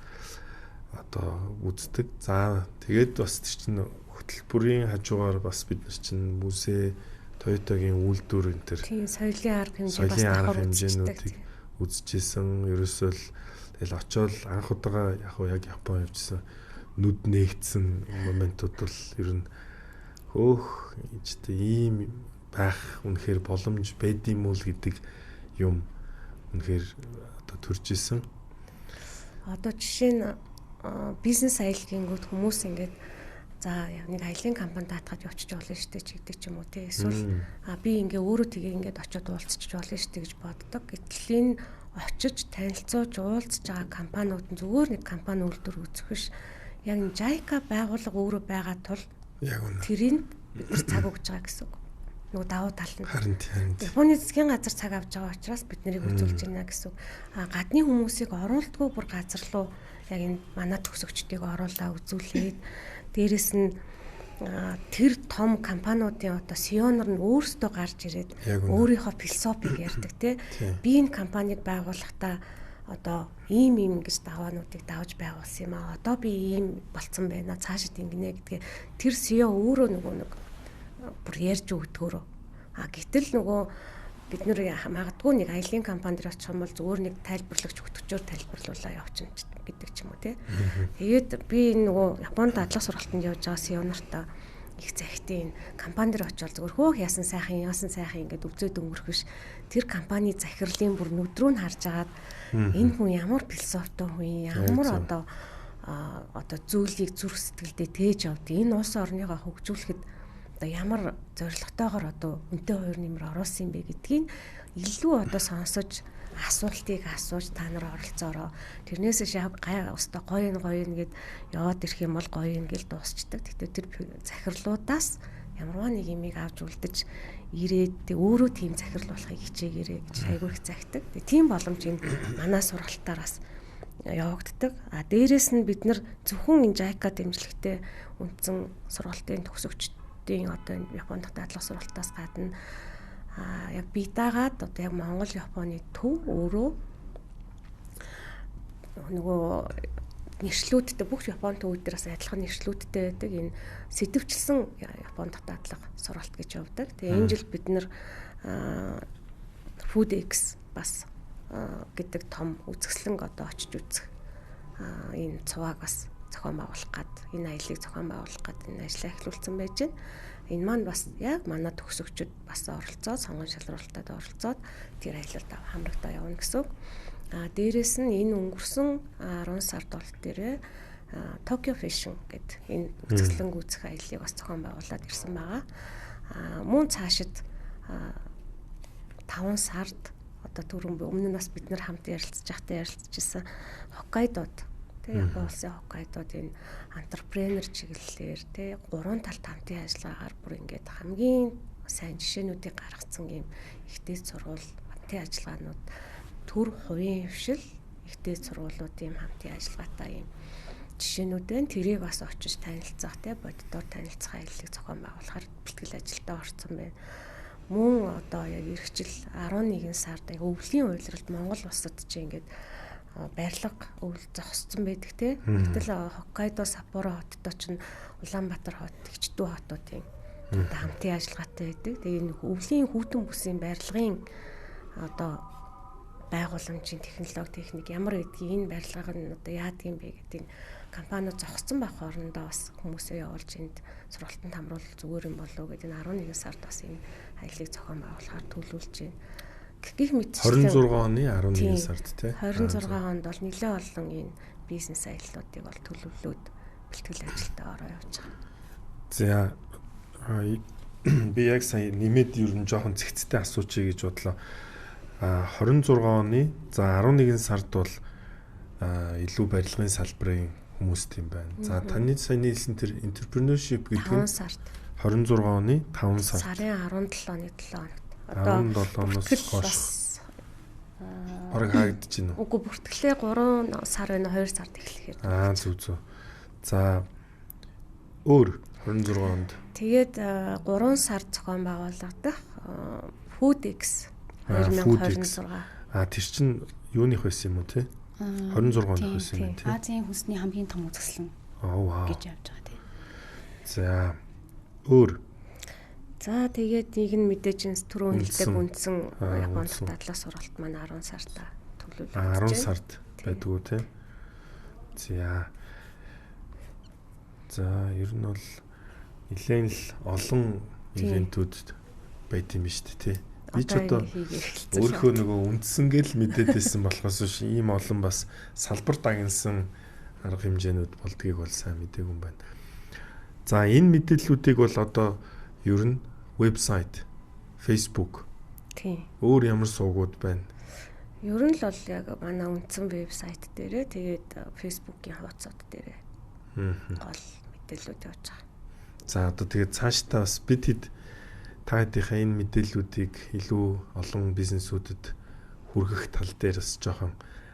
одоо үздэг. За тэгээд бас тэр чинь хөтөлбөрийн хажуугаар бас бид нар чинь музей Toyota-гийн үйлдвэр энэ төр тийм соёлын арга хэмжээ бас хэмжээнүүдийг үзчихсэн. Ерөөсөө л тэгэл очиод анх удаага яг Япон явжсэн нүд нээгдсэн моментууд бол ер нь хөөх ийм байх үнэхээр боломж байдсан мөл гэдэг юм үнэхээр одоо төрж исэн. Одоо жишээ нь бизнес аялалгингүүд хүмүүс ингээд за нэг аялын компани даатгаад явчих болно шүү дээ ч гэдэг ч юм уу тий. Эсвэл би ингээ өөрөө тгээ ингээд очиод уулзчих болно шүү дээ гэж боддог. Гэтэл энэ очиж танилцуулж уулзж байгаа компаниуд нь зүгээр нэг компани үйлдвэр үзэх биш. Яг энэ JICA байгууллага өөрөө байгаа тул тэрийг бид нар цаг өгж байгаа гэсэн үг. Нөгөө давуу тал нь. Харин. Японы засгийн газар цаг авч байгаа учраас бид нарыг үзүүлж байна гэсэн үг. Гадны хүмүүсийг оруулдгүй бүр газар руу яг энэ манай төгсөгчдийг оруулаа үзүүлээд дээрэс нь тэр том компаниудын одоо CEO-нор нь өөрсдөө гарч ирээд өөрийнхөө философиг ярьдаг тий. Би энэ компанийг байгуулахдаа одоо ийм гэж даваануудыг давж байгуулсан юм аа. Одоо би ийм болцсон байна. Цаашид ингэнэ гэдгээ тэр CEO өөрөө нөгөө нэг бүр ярьж өгдгөөрөө. Гэтэл нөгөө бид нэр магадгүй нэг аялын компани дээр очих юм бол зүгээр нэг тайлбарлагч хөтгчөөр тайлбарлуулаа явчихна гэдэг ч юм уу тий. Тэгээд би нөгөө Японд дадлага сургалтанд явж байгаа CEO нартаа их захитай энэ компани дээр очивол зүгээр хөөх яасан сайхан ингээд үзээд өнгөрөх биш. Тэр компани захирлын бүр нүдрүү нь харж агаад энэ хүн ямар философитой хүн ямар одоо зүйлийг зүрх сэтгэлдээ тээж авд энэ улс орныгоо хөгжүүлэхэд одоо ямар зорилготойгоор одоо үнэтэй хоёр нэмэр оруулсан юм бэ гэдгийг илүү одоо сонсож асуултыг асууж та нар оролцоороо тэрнээс яг өстой гоё нэгэд яваад ирэх юм бол гоё ингээл дуусчдаг. Тэгтээ тэр захирлуудаас ямарваа нэг юмыг авч үлдэж ирээд өөрөө тийм захирал болохыг хичээгээрэй гэж айгүй их загтаг. Тийм боломж энэ манай сургалтаараас явагддаг. Дээрээс нь бид нар зөвхөн энэ JICA дэмжлэгтэй үндсэн сургалтын төгсөгчдийн одоо энэ Японд дадлага сургалтаас гадна яг бие даагаад одоо яг Монгол Японы төв өөрөө нөгөө нэршлүүдтэй бүх Японы төвүүдээр бас адилхан нэршлүүдтэй байдаг энэ сэтвчилсэн Японд дадлага сургалт гэж явдаг. Тэгээ энэ жил бид нэр FoodX бас гэдэг том үзэсгэлэнг одоо очиж үзэх энэ цуваг бас зохион байгуулах гад энэ аяллыг зохион байгуулах гад энэ ажлаа эхлүүлсэн байж байна. Энэ маань бас яг манай төгсөгчд бас оролцоод сонгон шалралтад оролцоод тэр аялалд хамрагдаа явна гэсэн үг. Дээрээс нь энэ өнгөрсөн 10 сард бол тэрэ Tokyo Fashion гэдэг энэ үзэсгэлэнг үүсгэх аяллыг бас зохион байгуулад ирсэн байгаа. Мөн цаашид 5 сард одоо түрүүн өмнө нь бас бид нар хамт ярилцж байхдаа ярилцчихсан Хоккайдод Тэ Японы улсын Хоккайдод энэ антрепренер чиглэлээр тэ 3 талт хамтын ажиллагаагаар бүр ингээд хамгийн сайн жишээнүүдийг гаргацсан юм ихтэй сургууль хамтын ажиллагаанууд төр хувийн хвшил ихтэй сургуулиудын хамтын ажиллагаатай юм жишээнүүд байна. Тэрийг бас очиж танилцах тэ боддоор танилцах аяллыг зохион байгуулахаар бэлтгэл ажилдаа орсон байна. Мөн одоо яг эрхчил 11 сард яг өвлийн уйлралд Монгол улсад ч ингээд барилга өвөл зогссон байдаг те. Гэтэл Хоккайдо, Саппоро хотод ч Улаанбаатар хот, Хичдүү хотуудын хамтын ажиллагаатай байдаг. Тэгээ энэ өвлийн хүүтэн бүсийн барилгын одоо байгууламжийн технологи техник ямар гэдгийг энэ барилгыг нь одоо яадаг юм бэ гэдэг компаниуд зогссон байх хоорондоо бас хүмүүсээ явуулж энд сургалтанд хамруулах зүгээр юм болов уу гэдэг энэ 11 сард бас энэ аяллыг зохион байгуулахаар төлөвлөж байна. Гэх мэт 26 оны 11 сард тий. 26 онд бол нэлээд олон энэ бизнес аяллуудыг бол төлөвлөөд бэлтгэл ажилдаа ороо явж байгаа. За би яг сая нэмээд ер нь жоохон цэгцтэй асуучих гэж бодлоо. 26 оны за 11 сард бол илүү барилгын салбарын хүмүүст юм байна. За таны саяны хэлсэн тэр entrepreneurship гэдэг нь 5 сард 26 оны 5 сард сарын 17 оны 7 хоногт. 17 оноос хойш орог хаагдаж байна уу? Үгүй бүртгэлээ 3 сар байна 2 сард эхлэхээр. Зүг. За өөр 26 онд. Тэгээд 3 сард зохион байгуулагдах FoodX 2026. Тэр чинь юуных байсан юм уу те? 26 онд байсан юм те. Азийн хүнсний хамгийн том үзэсгэлэн гэж явж байгаа тийм. За өөр. За тэгээд нэг нь мэдээж энэ түрүүн хэлдэг үндсэн Японд дадлаг сургалт маань 10 сарда төлөвлөж байна. 10 сард байдгүй тийм. За ер нь бол нэлээд л олон ивентүүд байт юм шүү дээ тий. Би ч одоо өөрөө нөгөө үндсэнгээл мэдээд байсан болохоос биш ийм олон бас салбар дагнсан арга хэмжээнүүд болдгийг бол сайн мэдээгүй юм байна. За энэ мэдээллүүдийг бол одоо ер нь вебсайт, Facebook. Тийм. Өөр ямар сувгууд байна? Ер нь л бол яг манай үндсэн вебсайт дээрээ тэгээд Facebook-ийн хуудасууд дээрээ гол мэдээлэлүүд явж байгаа. За одоо тэгээд цаашдаа бас бид хэд та хэдийнхээ энэ мэдээллүүдийг илүү олон бизнесүүдэд хүргэх тал дээр бас жоохон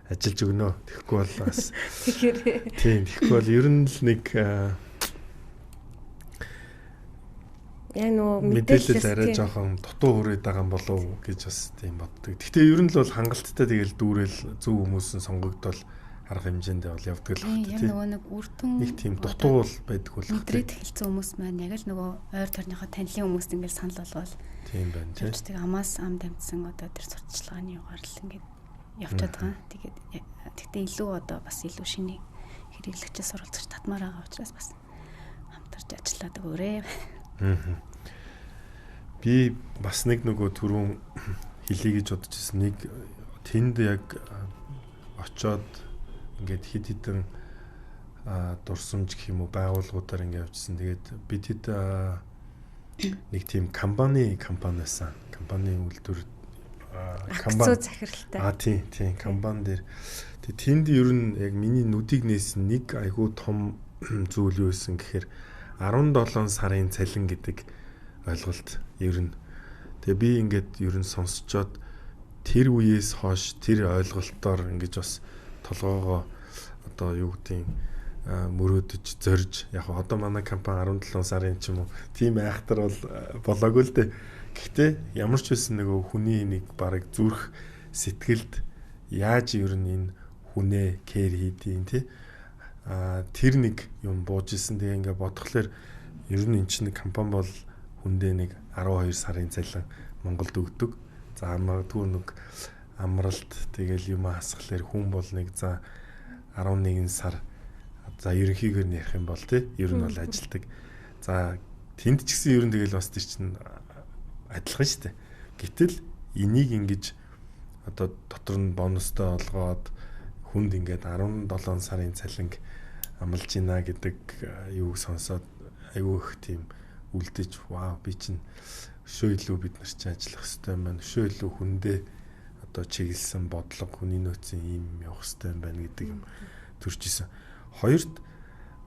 ажиллаж өгнө. Тэгэхгүй бол бас тэгэхгүй бол ер нь л нэг яг нөө мэдээлэл арай жоохон дутуу хүрээд байгаа юм болов уу гэж бас тийм боддог. Гэхдээ ер нь л бол хангалттай тэгэл дүүрэл зөв хүмүүсийн сонгогдвол арга хэмжээндээ бол явдаг л байна. Яг нөгөө нэг үрдэн нэг тийм дутуу бол байдаг бол мэдрээд хэлсэн хүмүүс маань яг л нөгөө ойр тойрныхоо танилын хүмүүст ингээд санал болгоод тийм байна тийм. Тэг амаас ам дамжсан одоо тэр сурталчилгааны югаар л ингээд явчихад байгаа. Тэгээд тэгтээ илүү одоо бас илүү шиний хэрэглэгчээс суралцж татмаар байгаа учраас бас хамтарч ажиллаад өгөөрэй. Би бас нэг нөгөө түрүүн хэлье гэж бодож ирсэн. Нэг тэнд яг очоод ингээд хэд хэдэн дурсамж гэх юм уу байгууллагуудаар ингээд явжсэн. Тэгээд бид хэд нэг тийм компаниас компани үйлдвэр компани захиралтай. Тийм компани дээр тэнд ер нь яг миний нүдийг нээсэн нэг айгүй том зүйл юу байсан гэхээр 17 сарын цалин гэдэг ойлголт ер нь. Тэгээ би ингээд ер нь сонсцоод тэр үеэс хойш тэр ойлголтоор ингэж бас толгоогоо одоо юу гэдгийг мөрөөдөж зорж яг одоо манай компани 17 сарын ч юм уу тийм айхтар бол болоогүй л дээ. Гэхдээ ямар ч байсан нөгөө хүний нэг бараг зүрх сэтгэлд яаж ер нь энэ хүнээ кэр хийдیں۔ Тий тэр нэг юм бууж исэн. Тэгээ ингээ бодхолоор ер нь эн чинь компани бол хүндээ нэг 12 сарын цалин Монголд өгдөг. За магадгүй нэг амралт тэгэл юм хасхлаар хүн бол нэг за 11 сар за ерөнхийгээр нэрх юм бол тий ер нь бол ажилдаг. За тэнд ч гэсэн ер нь тэгэл бас тийч чинь адилхан шүү дээ. Гэтэл энийг ингэж одоо дотор нь бонустой олгоод хүнд ингээд 17 сарын цалинг амлж гинэ гэдэг юуг сонсоод айгүй их тийм үлдэж вау би чинь өшөө илүү бид нар ч ажиллах хэрэгтэй юм байна. Өшөө илүү хүндээ одоо чиглэсэн бодлого хүний нөөцийн юм явах хэрэгтэй юм байна гэдэг юм төрж исэн. Хоёрт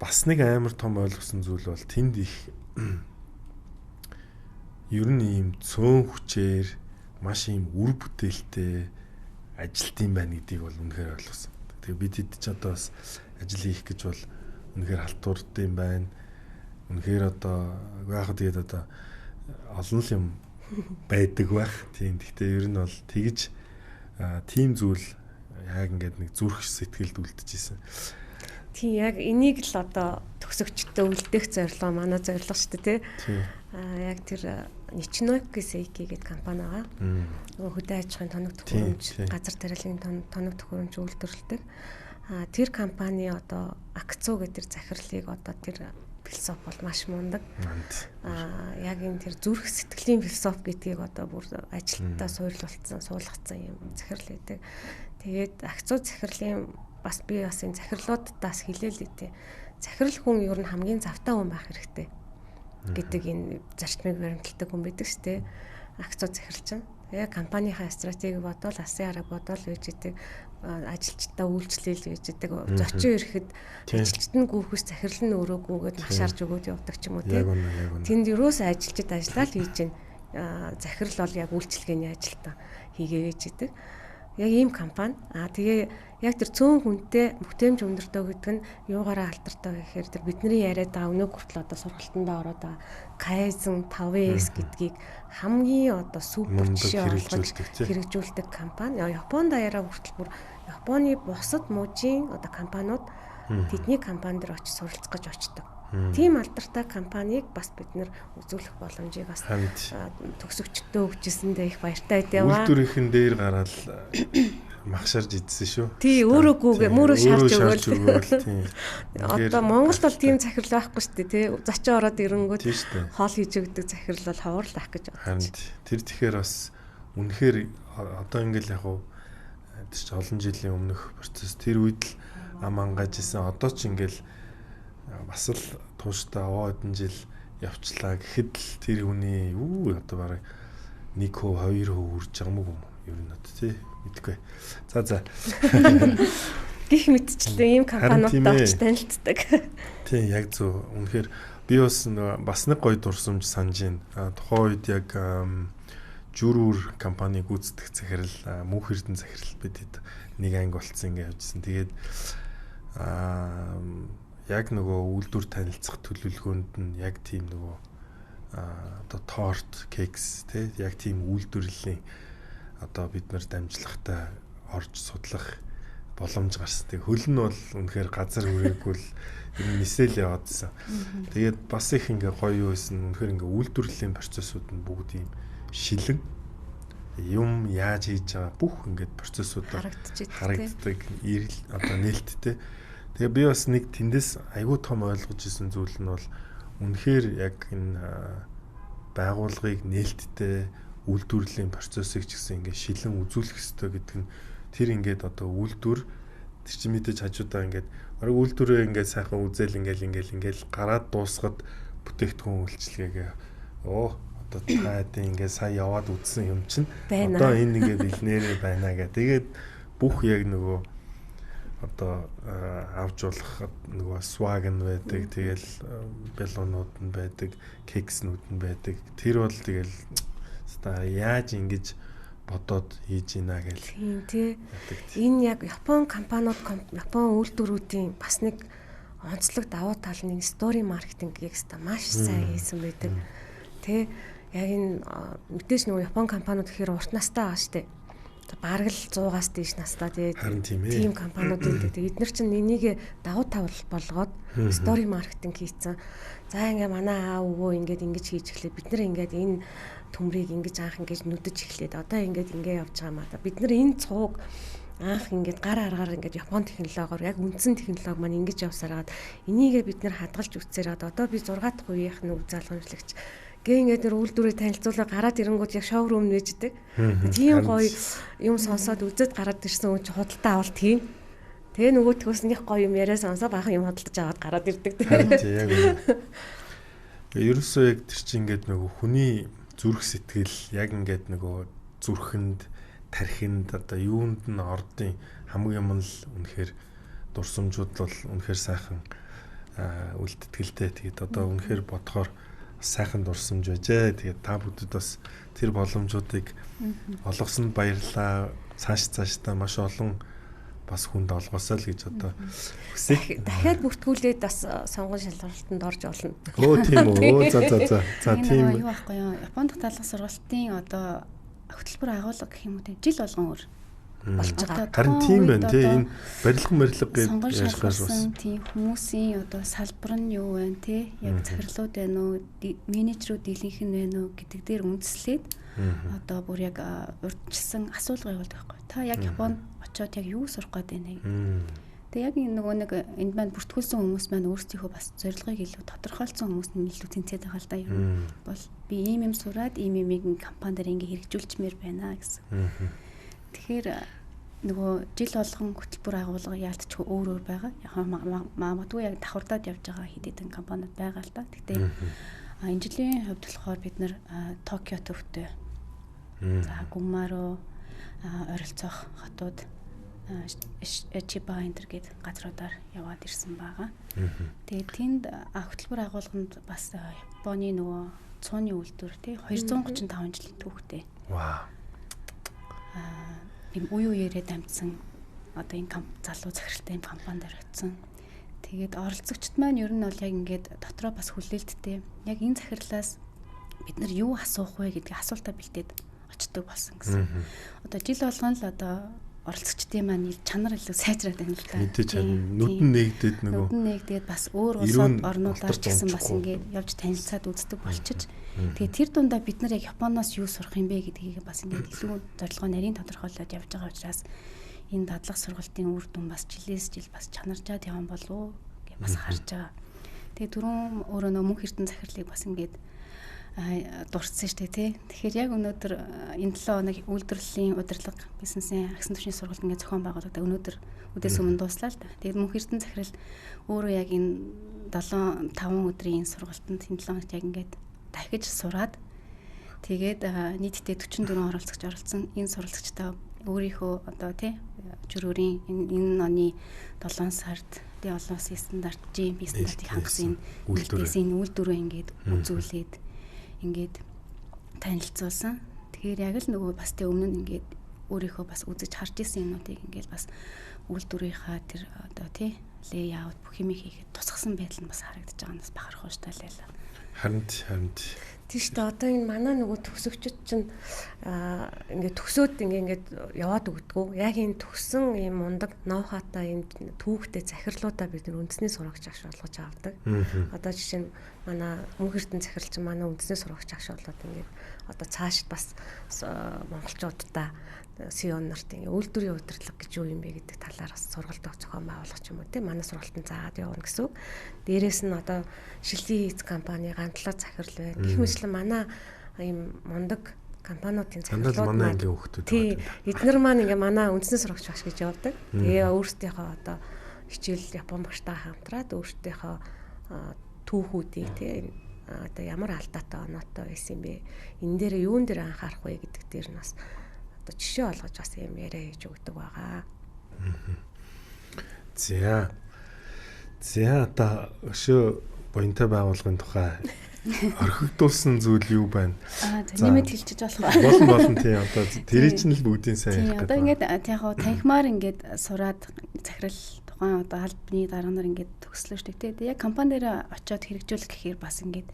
бас нэг амар том ойлгосон зүйл бол тэнд их ер нь ийм цөөн хүчээр маш ийм үр бүтээлтэй ажилт юм байна гэдгийг бол үнэхээр ойлгосон. Тэгээ бид хэд ч одоо бас ажил хийх гэж бол үнэхээр халтуурд юм байна. Үнэхээр одоо яахад тэгээд одоо олон юм байдаг байх. Тийм. Гэхдээ ер нь бол тэгж тийм зүйл яг ингээд нэг зүрх сэтгэлд үлдчихсэн. Тийм яг энийг л одоо төгсөгчдөө үлдээх зорилго манай зорилго шүү дээ тий. Яг тэр Nichinoiki Seiki гэдэг компани байгаа. Нөгөө хөдөө аж ахуйн тоног төхөөрөмж, газар тариалан тоног төхөөрөмж үйлдвэрлэдэг. Тэр компани одоо акцуу гэдэг захирлыг одоо тэр философи бол маш мундаг. Яг энэ тэр зүрх сэтгэлийн философи гэдгийг одоо бүр ажилтнаа суйрлуулсан, суулгацсан юм захирал гэдэг. Тэгээд акцуу захирлын бас би бас энэ захирлуудаас хэлээл лээ. Захирал хүн ер нь хамгийн завтай хүн байх хэрэгтэй гэдэг энэ зарчмыг баримталдаг хүн байдаг шүү дээ. Акцуу захирал чинь. Тэгээ компанийнхаа стратеги бодвол, асын арга бодвол үйж идэг, ажилчдаа үйлчлэл үйж идэг. Зочин ирэхэд ажилчид нь гүйхээс захирал нь өрөөгүйгээд машаарж өгөөд явдаг ч юм уу тийм. Тэнд юусаа ажилчид ажиллаа л хийж байна. Захирал бол яг үйлчлэгээний ажилтаа хийгээж идэг. Яг ийм компани. Тэгээ яг тэр цөөн хүнтэй бүтээмж өндөртөө гэдэг нь юугаараа алдартай гэхээр тэр бидний яриад байгаа өнөө хүртэл одоо сургалтандаа ороод байгаа Kaizen 5S гэдгийг хамгийн одоо супер жишээ олгож хэрэгжүүлдэг компани. Японд даяараа хүртэл бүр Японы бусад мужийн одоо компаниуд тэдний компани дээр очиж суралцах гэж очдог. Тийм алдартай компанийг бас бид нэр үзүүлэх боломжийг бас төгсөгчдөө өгчсэндээ их баяртай байд яваа. Үйлдвэрийн дээр гараад махшарж идсэн шүү. Тий, өөрөөгөө мөрөө шаарч өгөөл. Тийм. Одоо Монголд бол тийм захирал байхгүй шүү дээ, тий. Зочин ороод ирэнгүүт хоол хийж өгдөг захирал бол ховор л ах гэж бодож. Харин тэр тэгэхээр бас үнэхээр одоо ингээл яг уу тэр олон жилийн өмнөх процесс тэр үед л ам ангаж исэн. Одоо ч ингээл бас л тууштай аваа хэдэн жил явчлаа гэхэд л тэр хүний одоо бараг 1%, 2% үрж байгаа юм уу ер нь одоо тий мэдгүй. За. Гэх мэтчлээ ийм компаниудтай очиж танилцдаг. Тий яг зөв. Үнэхээр би бас нэг гоё дурсамж санаж байна. Тухайн үед яг Жүрүр компани гүйцэтгэх захирал, Мөнх Эрдэнэ захирал бидэд нэг анги болцсон ингэ явжсэн. Тэгээд яг нөгөө үйлдвэр танилцах төлөвлөгөөнд нь яг тийм нөгөө одоо торт, кекс тий яг тийм үйлдвэрлэлийн одоо бид нар дамжлагтай орж судлах боломж гарсан. Тэг хөл нь бол үнэхээр газар хүрээгүй л нисэл яваадсан. Тэгээд бас их ингээ гоё юу байсан. Үнэхээр ингээ үйлдвэрлэлийн процессууд нь бүгд ийм шилэн юм яаж хийж байгаа бүх ингээд процессууд харагддаг одоо нээлттэй. Тэгээ би бас нэг тэндээс айгүй том ойлгож ирсэн зүйл нь бол үнэхээр яг энэ байгууллагыг нээлттэй үйлдвэрлэлийн процессыг ч гэсэн ингээд шилэн үзүүлэх хэрэгтэй гэдэг нь тэр ингээд одоо үйлдвэр тэр чинь мэдээж хажуудаа ингээд бараг үйлдвэрээ ингээд сайхан үзэл ингээл гараад дуусгаад бүтээгдэхүүн үйлчлэгээ одоо таад ингээд сая яваад үзсэн юм чинь одоо энэ ингээд илнээрээ байна гэ. Тэгээд бүх яг нөгөө одоо авч болох нөгөө сваген байдаг, тэгэл баллонууд нь байдаг, кекснүүд нь байдаг. Тэр бол тэгэл яаж ингэж бодоод хийж ийна гэл. Тийм тий. Энэ яг Япон компаниуд, Япон үйлдвэрүүдийн бас нэг онцлог давуу тал нь стори маркетингийг маш сайн хийсэн байдаг. Тэ яг энэ мэдээж нөгөө Япон компаниуд гэхээр урт настай байгаа штэ. Бараг л 100-аас дээш настай тийм компаниуд байдаг. Эдгээр чинь энийг давуу тал болгоод стори маркетинг хийцэн. За ингээ манай аав өвөө ингээд ингэж хийж эхлэв. Бид нар ингээд энэ төмрийг ингэж анх ингэж нүдэж эхлээд одоо ингээд явж байгаа маа. Бид нар энэ цууг анх ингээд гар аргаар ингээд Япон технологиор яг үндсэн технологи маань ингэж явсараад энийгээ бид нар хадгалж үтсээр одоо би 6 дахь үеийнх нь үе залгамжлагч гээ ингээд нэр үйлдвэрээ танилцуулаа гараад ирэнгүүт яг шоурум нээждэг. Тийм гоё юм сонсоод үзээд гараад ирсэн хүн чи худалдаа авалт тийм. Тэгээ нөгөөтгөөс нэг гоё юм яриа сонсоо баахан юм худалдаж аваад гараад ирдэг. Тийм яг үнэ. Ерөөсөө яг тэр чинь ингээд нөгөө хүний зүрх сэтгэл яг ингээд нөгөө зүрхэнд тархинд одоо юунд нь ордын хамгийн юм л үнэхээр дурсамжууд бол үнэхээр сайхан үлдэтгэлтэй. Тэгээд одоо үнэхээр бодохоор сайхан дурсамж байжээ. Тэгээд та бүдэд бас тэр боломжуудыг олгосонд баярлалаа. Цаашдаа маш олон бас хүнд олгосоо л гэж одоо хүсэх. Дахиад бүртгүүлээд бас сонгон шалгалтанд орж олно. Өө тийм үү. За тийм. Юу байхгүй юу? Японд талах сургалтын одоо хөтөлбөр агуулга гэх юм уу те жил болгон өөр болж байгаа. Харин тийм байна тий. Энэ барилга гэж ярьж байгаа тийм хүмүүсийн одоо салбар нь юу вэ те? Яг захирлууд байна уу? Менежерүүд дийлэнх нь байна уу гэдэг дээр үндэслээд одоо бүр яг урьдчилсан асуулга явуулдаг байхгүй. Та яг Японд очиод яг юу сурах гээд байна гэх. Тэгээ яг нөгөө нэг энд маань бүртгүүлсэн хүмүүс маань өөрсдийнхөө бас зорилгыг илүү тодорхойлсон хүмүүс нь илүү тэнцээд байгаа л да юм. Бол би ийм сураад ийм компани дээр ингээ хэрэгжүүлчмээр байна гэсэн. Тэгэхээр нөгөө жил болгон хөтөлбөр агуулга яалтчгүй өөр байгаа. Яг магадгүй яг давхардаад явж байгаа хэд хэдэн компаниуд байгаа л да. Гэхдээ энэ жилийн хувьд болохоор бид нэр Токио төвтэй. За Гумаро ойролцоох хотууд Чиба энтер гээд газруудаар яваад ирсэн байгаа. Тэгээд тэнд хөтөлбөр агуулганд бас Японы нөгөө цууны үйлдвэр тий 235 жилийн түүхтэй. Вау. Ийм үеэрээ дамжсан одоо энэ залуу захиралтай юм компанид очсон. Тэгээд оролцогчд маань ер нь бол яг ингээд дотроо бас хүлээлттэй. Яг энэ захирлаас бид нар юу асуух вэ гэдгийг асуултаа бэлдээд очдог болсон гэсэн. Одоо жил болгон л одоо оролцогчдын маань чанар илүү сайжраад байна л да. Мэдээж нүдэн нэгдээд бас өөр улсууд орнуудаар ч гэсэн бас ингээд явж танилцаад үздэг болчих. Тэгээ тэр дундаа бид нар яг Японоос юу сурах юм бэ гэдгийг бас ингээд илүү зорилгоо нарийн тодорхойлоод явж байгаа учраас энэ дадлах сургалтын үр дүн бас жилээс жил бас чанаржаад явсан болов уу гэж бас харж байгаа. Тэгээ түрүүн өөрөө нөө мөнх эрдэнэ захирлыг бас ингээд дурдсан шүү дээ тий. Тэгэхээр яг өнөөдөр энэ 7 хоног үйлдвэрлэлийн удирдлага бизнесийн агсан түвшний сургалт ингээд зохион байгуулагдаа өнөөдөр үдээс өмнө дууслаа л да. Тэгээд мөнх эрдэнэ захирал өөрөө яг энэ 5 өдрийн сургалтанд энэ 7 хоногт яг ингээд дахиж сураад тэгээд нийтдээ 44 оролцогч оролцсон энэ суралцагчдаа өөрийнхөө одоо тий журүүрийн энэ оны 7 сард тий олон улсын стандарт GMP стандартыг хангасан үйлдвэрээ ингээд үзүүлээд ингээд танилцуулсан. Тэгэхээр яг л нөгөө бас тэ өмнө нь ингээд өөрийнхөө бас үзэж харж исэн юмнуудыг ингээд бас үйлдвэрийнхаа тэр одоо тий лейаут бүх юм хийхэд тусгасан байдал нь бас харагдаж байгаа нь бас бахархуу шталаа. Харин тийш дээ одоо энэ манай нөгөө төгсөгчд чинь ингээд төгсөөд ингээд яваад өгдөггүй. Яг энэ төгсөн ийм мундаг ноухатай энэ түүхтэй захирлуудаа бид нар үндэсний сурагч агш болгож авдаг. Одоо жишээ нь манай мөнх эрдэнэ захирал чинь манай үндэсний сурагч агш болоод ингээд одоо цаашд бас монголчуудаа CEO нарт ингээд үйлдвэрийн удирдлага гэж юу юм бэ гэдэг талаар бас сургалт зохион байгуулах юм уу те манай сургалтанд заагаад явна гэсэн. Дээрээс нь одоо шилжийн хийц компани гантлаа захирал байна. Гэх мэтлэн манай ийм мундаг компаниудын захирлууд маань тий эдгээр маань ингээ манай үндэсний сурагч багш гэж явдаг. Тэгээ өөрсдийнхөө одоо хичээл Япон багштай хамтраад өөрсдийнхөө түүхүүдийг тий одоо ямар алдаатай оноотой байсан бэ? Энэ дээр юун дээр анхаарах вэ гэдэг дээр нь бас одоо жишээ олгож бас юм яриа хийж өгдөг байгаа. За одоо өшөө буянтай байгууллагын тухай орхигдуулсан зүйл юу байна? Нэмэт хэлчихэж болох ба. Болон тий одоо тэрий чинь л бүгдийн сайн хэлэх гэдэг. Одоо ингээд яг танхимаар ингээд сураад захирал тухайн одоо албаны дарга нар ингээд төгслөө шүү дээ. Тэгээ яг компани дээр очиод хэрэгжүүлэх гэхээр бас ингээд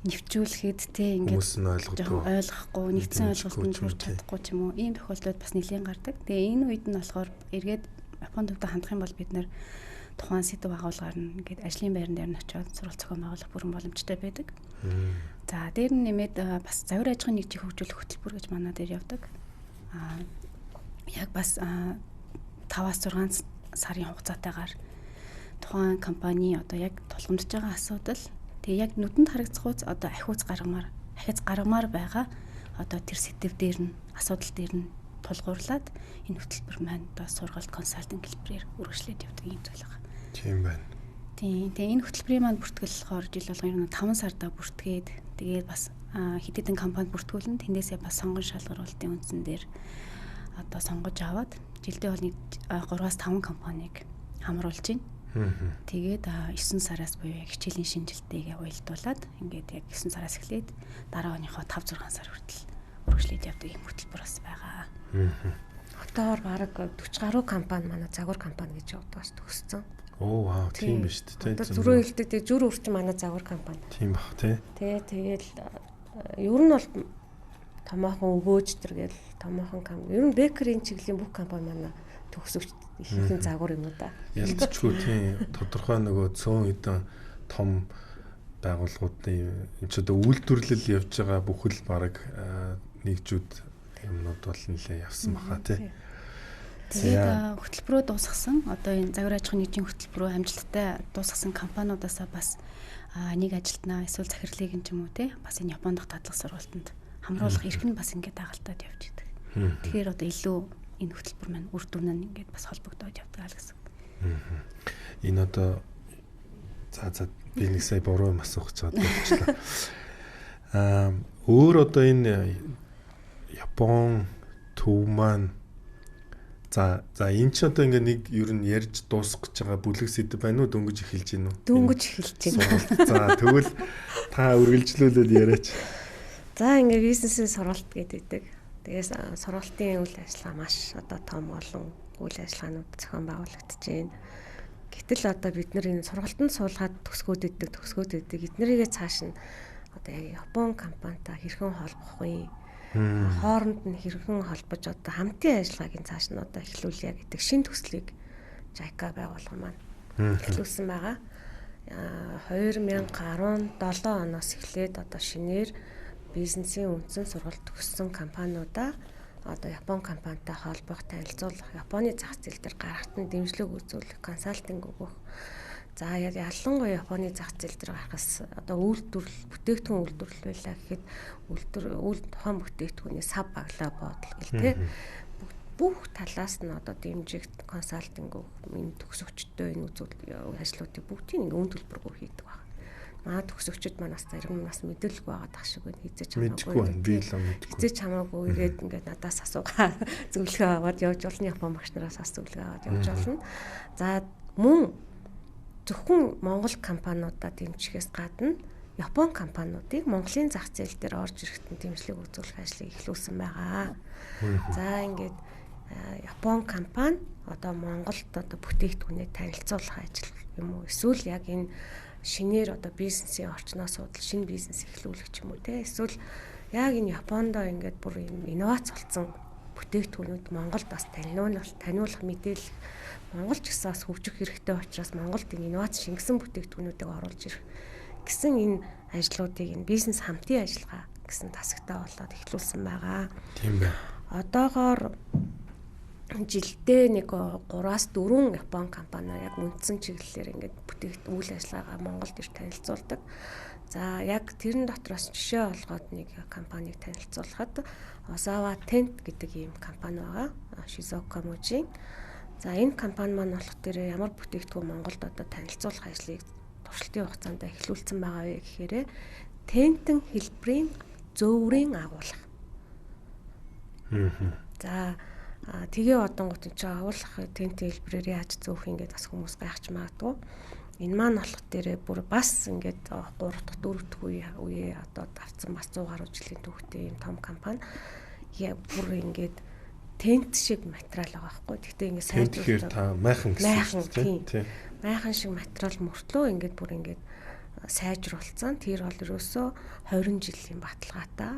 нэвчүүлэхэд тий ингээд хүмүүс нь ойлгохгүй нэгдсэн ойлголтод хүрч чадахгүй ч юм уу ийм тохиолдолд бас нэлээд гардаг. Тэгээ энэ үед нь болохоор эргээд Японд төвдө хандах юм бол бид нэр тухайн сэдв агуулгаар нь ингээд ажлын байран дээр нь очиод сургалт зохион байгуулах бүрэн боломжтой байдаг. За дээр нь нэмээд бас завир ажихын нэгжийг хөгжүүлэх хөтөлбөр гэж манай дээр явдаг. Яг бас 5-6 сарын хугацаатайгаар тухайн компани одоо яг тулгамдж байгаа асуудал тэгээ яг нүдэнд харагдцгууц одоо ахиуц гаргамаар байгаа одоо тэр сэдв дээр нь асуудал дээр нь тулгуурлаад энэ хөтөлбөр маань одоо сургалт консалтинг хэлбэрээр үргэлжлээд явдаг юм зүйл байгаа. Тийм байна. Тийм. Тэгээ энэ хөтөлбөрийн маань бүртгэл болохоор жил болгон ер нь 5 сардаа бүртгээд тэгээд бас хэд хэдэн компанид бүртгүүлэн тэндээсээ бас сонгон шалгаруулалтын үндсэн дээр одоо сонгож аваад жилдээ бол нэг 3-5 компанийг хамруулж байна. Тэгээд 9 сараас буюу яг хичээлийн шинжилтэйгээ уялдуулаад ингээд яг 9 сараас эхлээд дараа оныхоо 5-6 сар хүртэл үргэлжлээд явдаг юм хөтөлбөр бас байгаа. Одоор бараг 40 гаруй компани манай загвар компани гэж явдаг бас төгссөн. Оо вау, тийм ба шүү дээ. Одоо зүрх хэлдэг тий зүр үрчин манай загвар компани. Тийм баг тий. Тэгэл ер нь бол томоохон өгөөж тэргээл томоохон компани. Ер нь бекерийн чиглэлийн бүх компани манай төгсөвч ихэнх загвар юм уу да. Ялцчгүй тийм тодорхой нөгөө цөөн хэдэн том байгууллагуудын энэ ч одоо үйлдвэрлэл явж байгаа бүхэл баг нэгжүүд юмнууд бол нэлээ явсан баха тий. Тэгээд хөтөлбөрөө дуусгасан одоо энэ загвар аж ахуйн нэгжийн хөтөлбөрөө амжилттай дуусгасан компаниудаас бас нэг ажилтнаа эсвэл захирлыг юм ч юм уу тий бас энэ Японд дахь дадлага сургалтанд хамруулах эрх нь бас ингээд дагалдаад явж идэг. Тэгэхээр одоо илүү энэ хөтөлбөр маань үр дүн нь ингээд бас холбогдоод явдаг л гэсэн. Энэ одоо за би нэг сая буруу юм асуух гэж байгаа. Өөр одоо энэ Япон төв маань за энэ ч одоо ингээ нэг ер нь ярьж дуусгах гэж байгаа бүлэг сэдв байна уу дөнгөж эхэлж гин үү? Дөнгөж эхэлж байна. За тэгвэл та үргэлжлүүлээд яриач. За ингээ бизнесийн сургалт гэдэг. Тэгээс сургалтын үйл ажиллагаа маш одоо том олон үйл ажиллагаанууд зохион байгуулагдаж байна. Гэтэл одоо бид нар энэ сургалтанд суулгаад төгсгөөд идэг эднэрийгээ цааш нь одоо яг Япон компанитай хэрхэн холбох вэ? Хооронд нь хэрхэн холбож одоо хамтын ажиллагаагийн цааш нь одоо эхлүүлье гэдэг шин төслийг JICA байгууллага маань эхлүүлсэн байгаа. 2017 оноос эхлээд одоо шинээр бизнесийн үндсэн сургалт төгссөн компаниудаа одоо Япон компанитай холбох, танилцуулах, Японы зах зээл дээр гаргахад нь дэмжлэг үзүүлэх, консалтинг өгөх. За ялангуяа Японы зах зээл дээр гарахаас одоо бүтээгдэхүүн үйлдвэрлэлээ гэхэд тухайн бүтээгдэхүүний сав баглаа бодол гэл тэ бүх талаас нь одоо дэмжих, консалтинг өгөх, энэ төгсөгчдөө энэ ажлуудыг бүгдийг ингээ үн төлбөргүй хийдэг байна. Маа төгсөгчд манаас зарим нь бас мэдээлэл байгаа дах шиг байна. Хизээч хамаагүй ирээд ингээд надаас асуугаа зөвлөгөө аваад явж болно. Япон багш нараас бас зөвлөгөө аваад явж болно. За мөн зөвхөн Монгол компаниудаа дэмжихээс гадна Япон компаниудыг Монголын зах зээл дээр орж ирэхэд дэмжлэг үзүүлэх ажлыг эхлүүлсэн байгаа. За ингээд Япон компани одоо Монголд одоо бүтээгдэхүүнээ танилцуулах ажил юм уу? Эсвэл яг энэ шинээр одоо бизнесийн орчноос судал шинэ бизнес эхлүүлэх ч юм уу те эсвэл яг энэ Япондоо ингээд бүр инновац болсон бүтээгдэхүүнүүд Монголд бас таниулах мэдээлэл Монгол ч гэсэн бас хөгжих хэрэгтэй учраас Монголд энэ инновац шингэсэн бүтээгдэхүүнүүдийг оруулж ирэх гэсэн энэ ажлуудыг энэ бизнес хамтын ажиллагаа гэсэн тасагтай болоод эхлүүлсэн байгаа. Тийм бай. Одоогоор жилдээ нэг 3-4 Япон компани яг үндсэн чиглэлээр ингээд үйл ажиллагаа Монголд ирж танилцуулдаг. За яг тэрэн дотроос жишээ олгоод нэг компанийг танилцуулахад Osawa Tent гэдэг ийм компани байгаа. Shizuoka мужийн. За энэ компани маань болох дээр ямар бүтээгдэхүүн Монголд одоо танилцуулах ажлыг туршилтын хугацаанд эхлүүлсэн байгаа вэ гэхээр Tent-ийн хэлбэрийн зөвөрийн агуулга. За тэгээ одонгууд энэ агуулах Tent-ийн хэлбэрээр яаж зөөх ингээд бас хүмүүс гайхаж магадгүй. Энэ маань болох дээр бүр бас ингээд 3 дахь 4 дахь үе одоо давцсан бас 100 гаруй жилийн түүхтэй ийм том компани бүр ингээд Tent шиг материал байгаа байхгүй. Гэхдээ ингээд сайжруулах та майхан гэсэн тийм. Майхан шиг материал мөртлөө ингээд бүр ингээд сайжруулсан. Тэр бол ерөөсөө 20 жилийн баталгаатай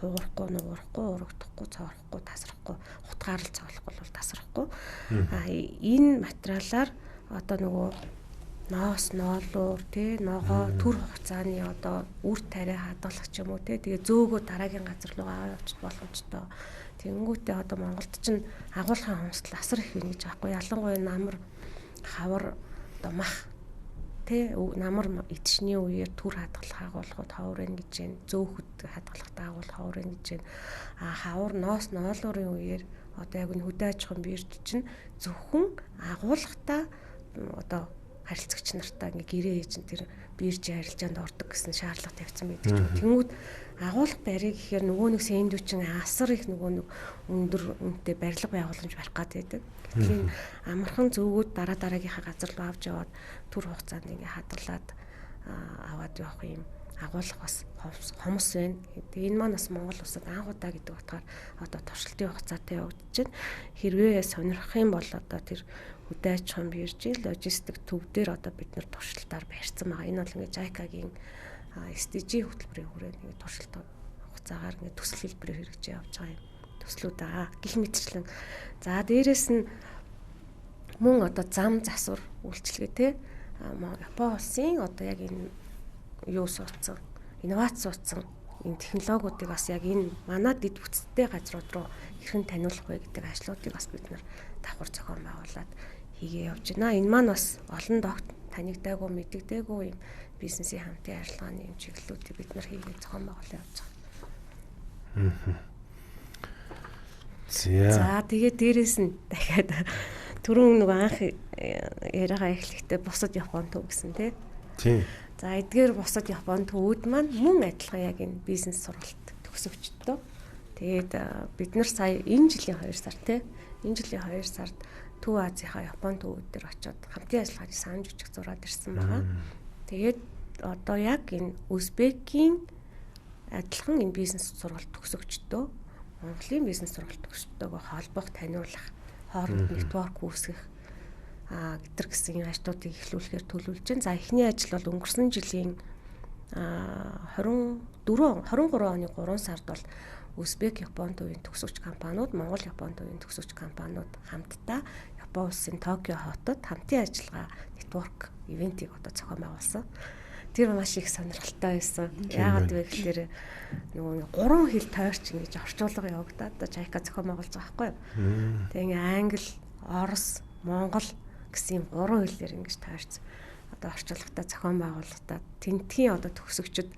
хуурахгүй, нуурахгүй, урагдахгүй, цоорхгүй, тасрахгүй, хутгаарл цоолохгүй бол тасрахгүй. Энэ материалаар одоо нөгөө ноос, ноолуур, тий, ногоо, түр хугацааны одоо үр тариа хадгалах ч юм уу тий. Тэгээ зөөгөө дараагийн газар руу аваад явчих боломжтой. Тэнгүүтээ одоо Монголд ч агуулгын хомсдол асар их байна гэж аахгүй. Ялангуяа намар, хавар, одоо мах тий намар итшний үеэр түр хадгалах агуулгууд ховор байна гэж байна. Зөөхөд хадгалахтай агуулга ховор байна гэж байна. Хавар, ноос, ноолуурын үеэр одоо яг энэ хөдөө аж ахуйн бирж чинь зөвхөн агуулгатай одоо харилцагч нартаа ингээ гэрээ ээж нь тэр бирж арилжаанд ордог гэсэн шаардлага тавьсан байдаг ч юм. Тэнгүүд агуулга барих гэхээр нөгөө нэг сэндвичийн асар их нөгөө нэг өндөр үнэтэй барилга байгууламж барих гад байдаг. Тэгэхээр амархан зөвгүүд дараагийнхаа газар руу авч яваад түр хугацаанд ингээ хадгалаад аваад явах юм агуулга бас хомс байна. Тэгээ энэ маань бас Монгол улсад анх удаа гэдэг утгаар одоо туршилтын хугацаатай явагдаж байна. Хэрвээ сонирхох юм бол одоо тэр хөдөө аж ахуйн биржийн логистик төв дээр одоо бид нар туршилтаар барьсан байгаа. Энэ бол ингээ JICA-гийн SDG хөтөлбөрийн хүрээнд ингээ туршилт хугацаагаар ингээ төсөл хэлбэрээр хэрэгжиж явж байгаа юм. Төслүүд аа гих мэтчлэн. За дээрэс нь мөн одоо зам засвар үйлчилгээ те Япон улсын одоо яг энэ юу суудсан инновац суудсан энэ технологиудыг бас яг энэ манай дэд бүтцтэй газрууд руу хэрхэн таниулах вэ гэдэг ажлуудыг бас бид нэр давхар зохион байгуулад хийгээ явж байна. Энэ маань бас олон догт танигдаагүй мэддэгдээгүй юм бизнесийн хамтын ажиллагааны юм чиглэлүүдийг бид нар хийгээ зохион байгуулж явж байгаа. За тэгээд дээрэс нь дахиад түрүүн нэг анх яриагаа эхлэхдээ бусад Япон төв гэсэн тий. За эдгээр бусад Япон төвүүд маань мөн адилхан яг энэ бизнес сургалт төгсөвчдөө. Тэгээд бид нар сая энэ жилийн 2 сар тий. Энэ жилийн 2 сард Төв Азийнхаа Япон төвүүд дээр очиод хамтын ажиллагааны санамж бичиг зураад ирсэн байгаа. Тэгээд одоо яг энэ Узбекийн адилхан энэ бизнес сургалт төгсөвчдөө Монголын бизнес сургалт төгсөвчдөөгөө холбох, таниулах, хооронд нэтворк үүсгэх гэтэр гэсэн ажлуудыг эхлүүлэхээр төлөвлөж байна. За эхний ажил бол өнгөрсөн жилийн 23 оны 3 сард бол Узбек Япон төвийн төгсөгч компаниуд, Монгол Япон төвийн төгсөгч компаниуд хамтдаа Япон улсын Токио хотод хамтын ажиллагаа нэтворк ивентийг одоо зохион байгуулсан. Тэр маш их сонирхолтой байсан. Яагаад вэ гэхээр нөгөө 3 хэл тойрч ингэж орчуулга явагдаад одоо JICA зохион байгуулж байгаа байхгүй юу. Тэгээ ингээ англи, орос, монгол гэсэн 3 хэлээр ингэж тойрч одоо орчуулгатай зохион байгуулалтад тентхийн одоо төгсөгчд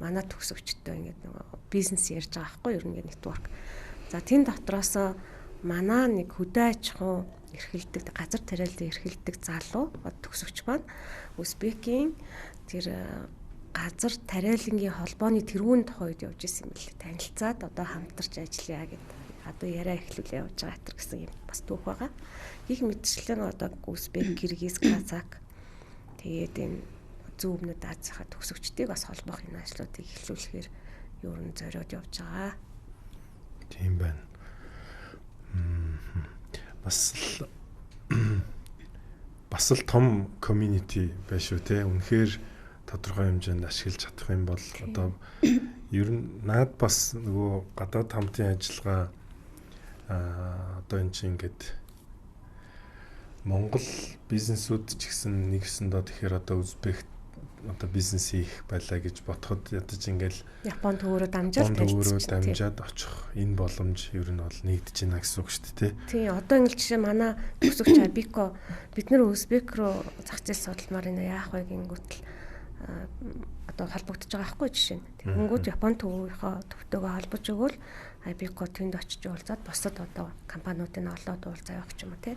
манай төгсөгчдөө ингээд нөгөө бизнес ярьж байгаа байхгүй юу ингээд нэтворк. За тэн дотроос манай нэг хөдөө аж ахуй эрхэлдэг газар тариалан эрхэлдэг залуу төгсөгч маань Узбекийн тэр газар тариалангийн холбооны тэргүүн тухайд явж исэн юм лээ. Танилцаад одоо хамтарч ажиллая гэдэг одоо яриа эхлүүлээ явж байгаа хэтэр гэсэн юм бас түүх байгаа. Их мэдчлэн одоо Узбек, Киргиз, Казак тэгээд энэ зүүн өмнөд Азийнхаа төгсөгчдийг бас холбох энэ ажлуудыг эхлүүлэхээр юу н зориод явж байгаа. Тийм байна. Бас л том community байна шүү те. Үнэхээр тодорхой хэмжээнд ашиглаж чадах юм бол одоо ер нь наад бас нөгөө гадаад хамтын ажиллагаа одоо энэ чинь ингээд Монгол бизнесүүд ч гэсэн нэгсэндээ тэгэхээр одоо Узбек одоо бизнес хийх байлаа гэж бодоход ядаж ингээл Япон төвөөрөө дамжаад очих энэ боломж ер нь бол нэгдэж байна гэсэн үг шүү дээ тий. Одоо ингээл жишээ манай төгсөгч Абико бид нэр Узбек руу зах зээл судалмаар энэ яах вэ гингүүтэл одоо холбогдож байгаа байхгүй жишээ нь. Тэнгүүд Япон төвийнхөө төвтэйгээ холбож өгвөл Абико тэнд очиж уулзаад бусад одоо компаниудын олоод уулзаа явах ч юм уу тий.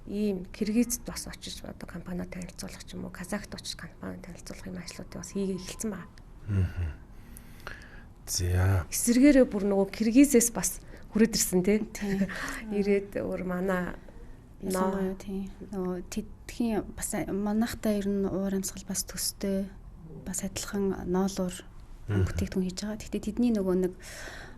Ийм Киргизд бас очиж одоо компаниуд танилцуулах ч юм уу, Казахт очиж компани танилцуулах юм ажлуудыг бас хийгээ эхэлсэн байна. За. Эсвэргээрээ бүр нөгөө Киргизээс бас хүрээд ирсэн тий. Ирээд өөр манай нөө тий. Нөгөө тэдхийн бас манайхтай ер нь уур амьсгал бас төстэй бас адилхан ноолуур бүтээгдэхүүн хийж байгаа. Гэхдээ тэдний нөгөө нэг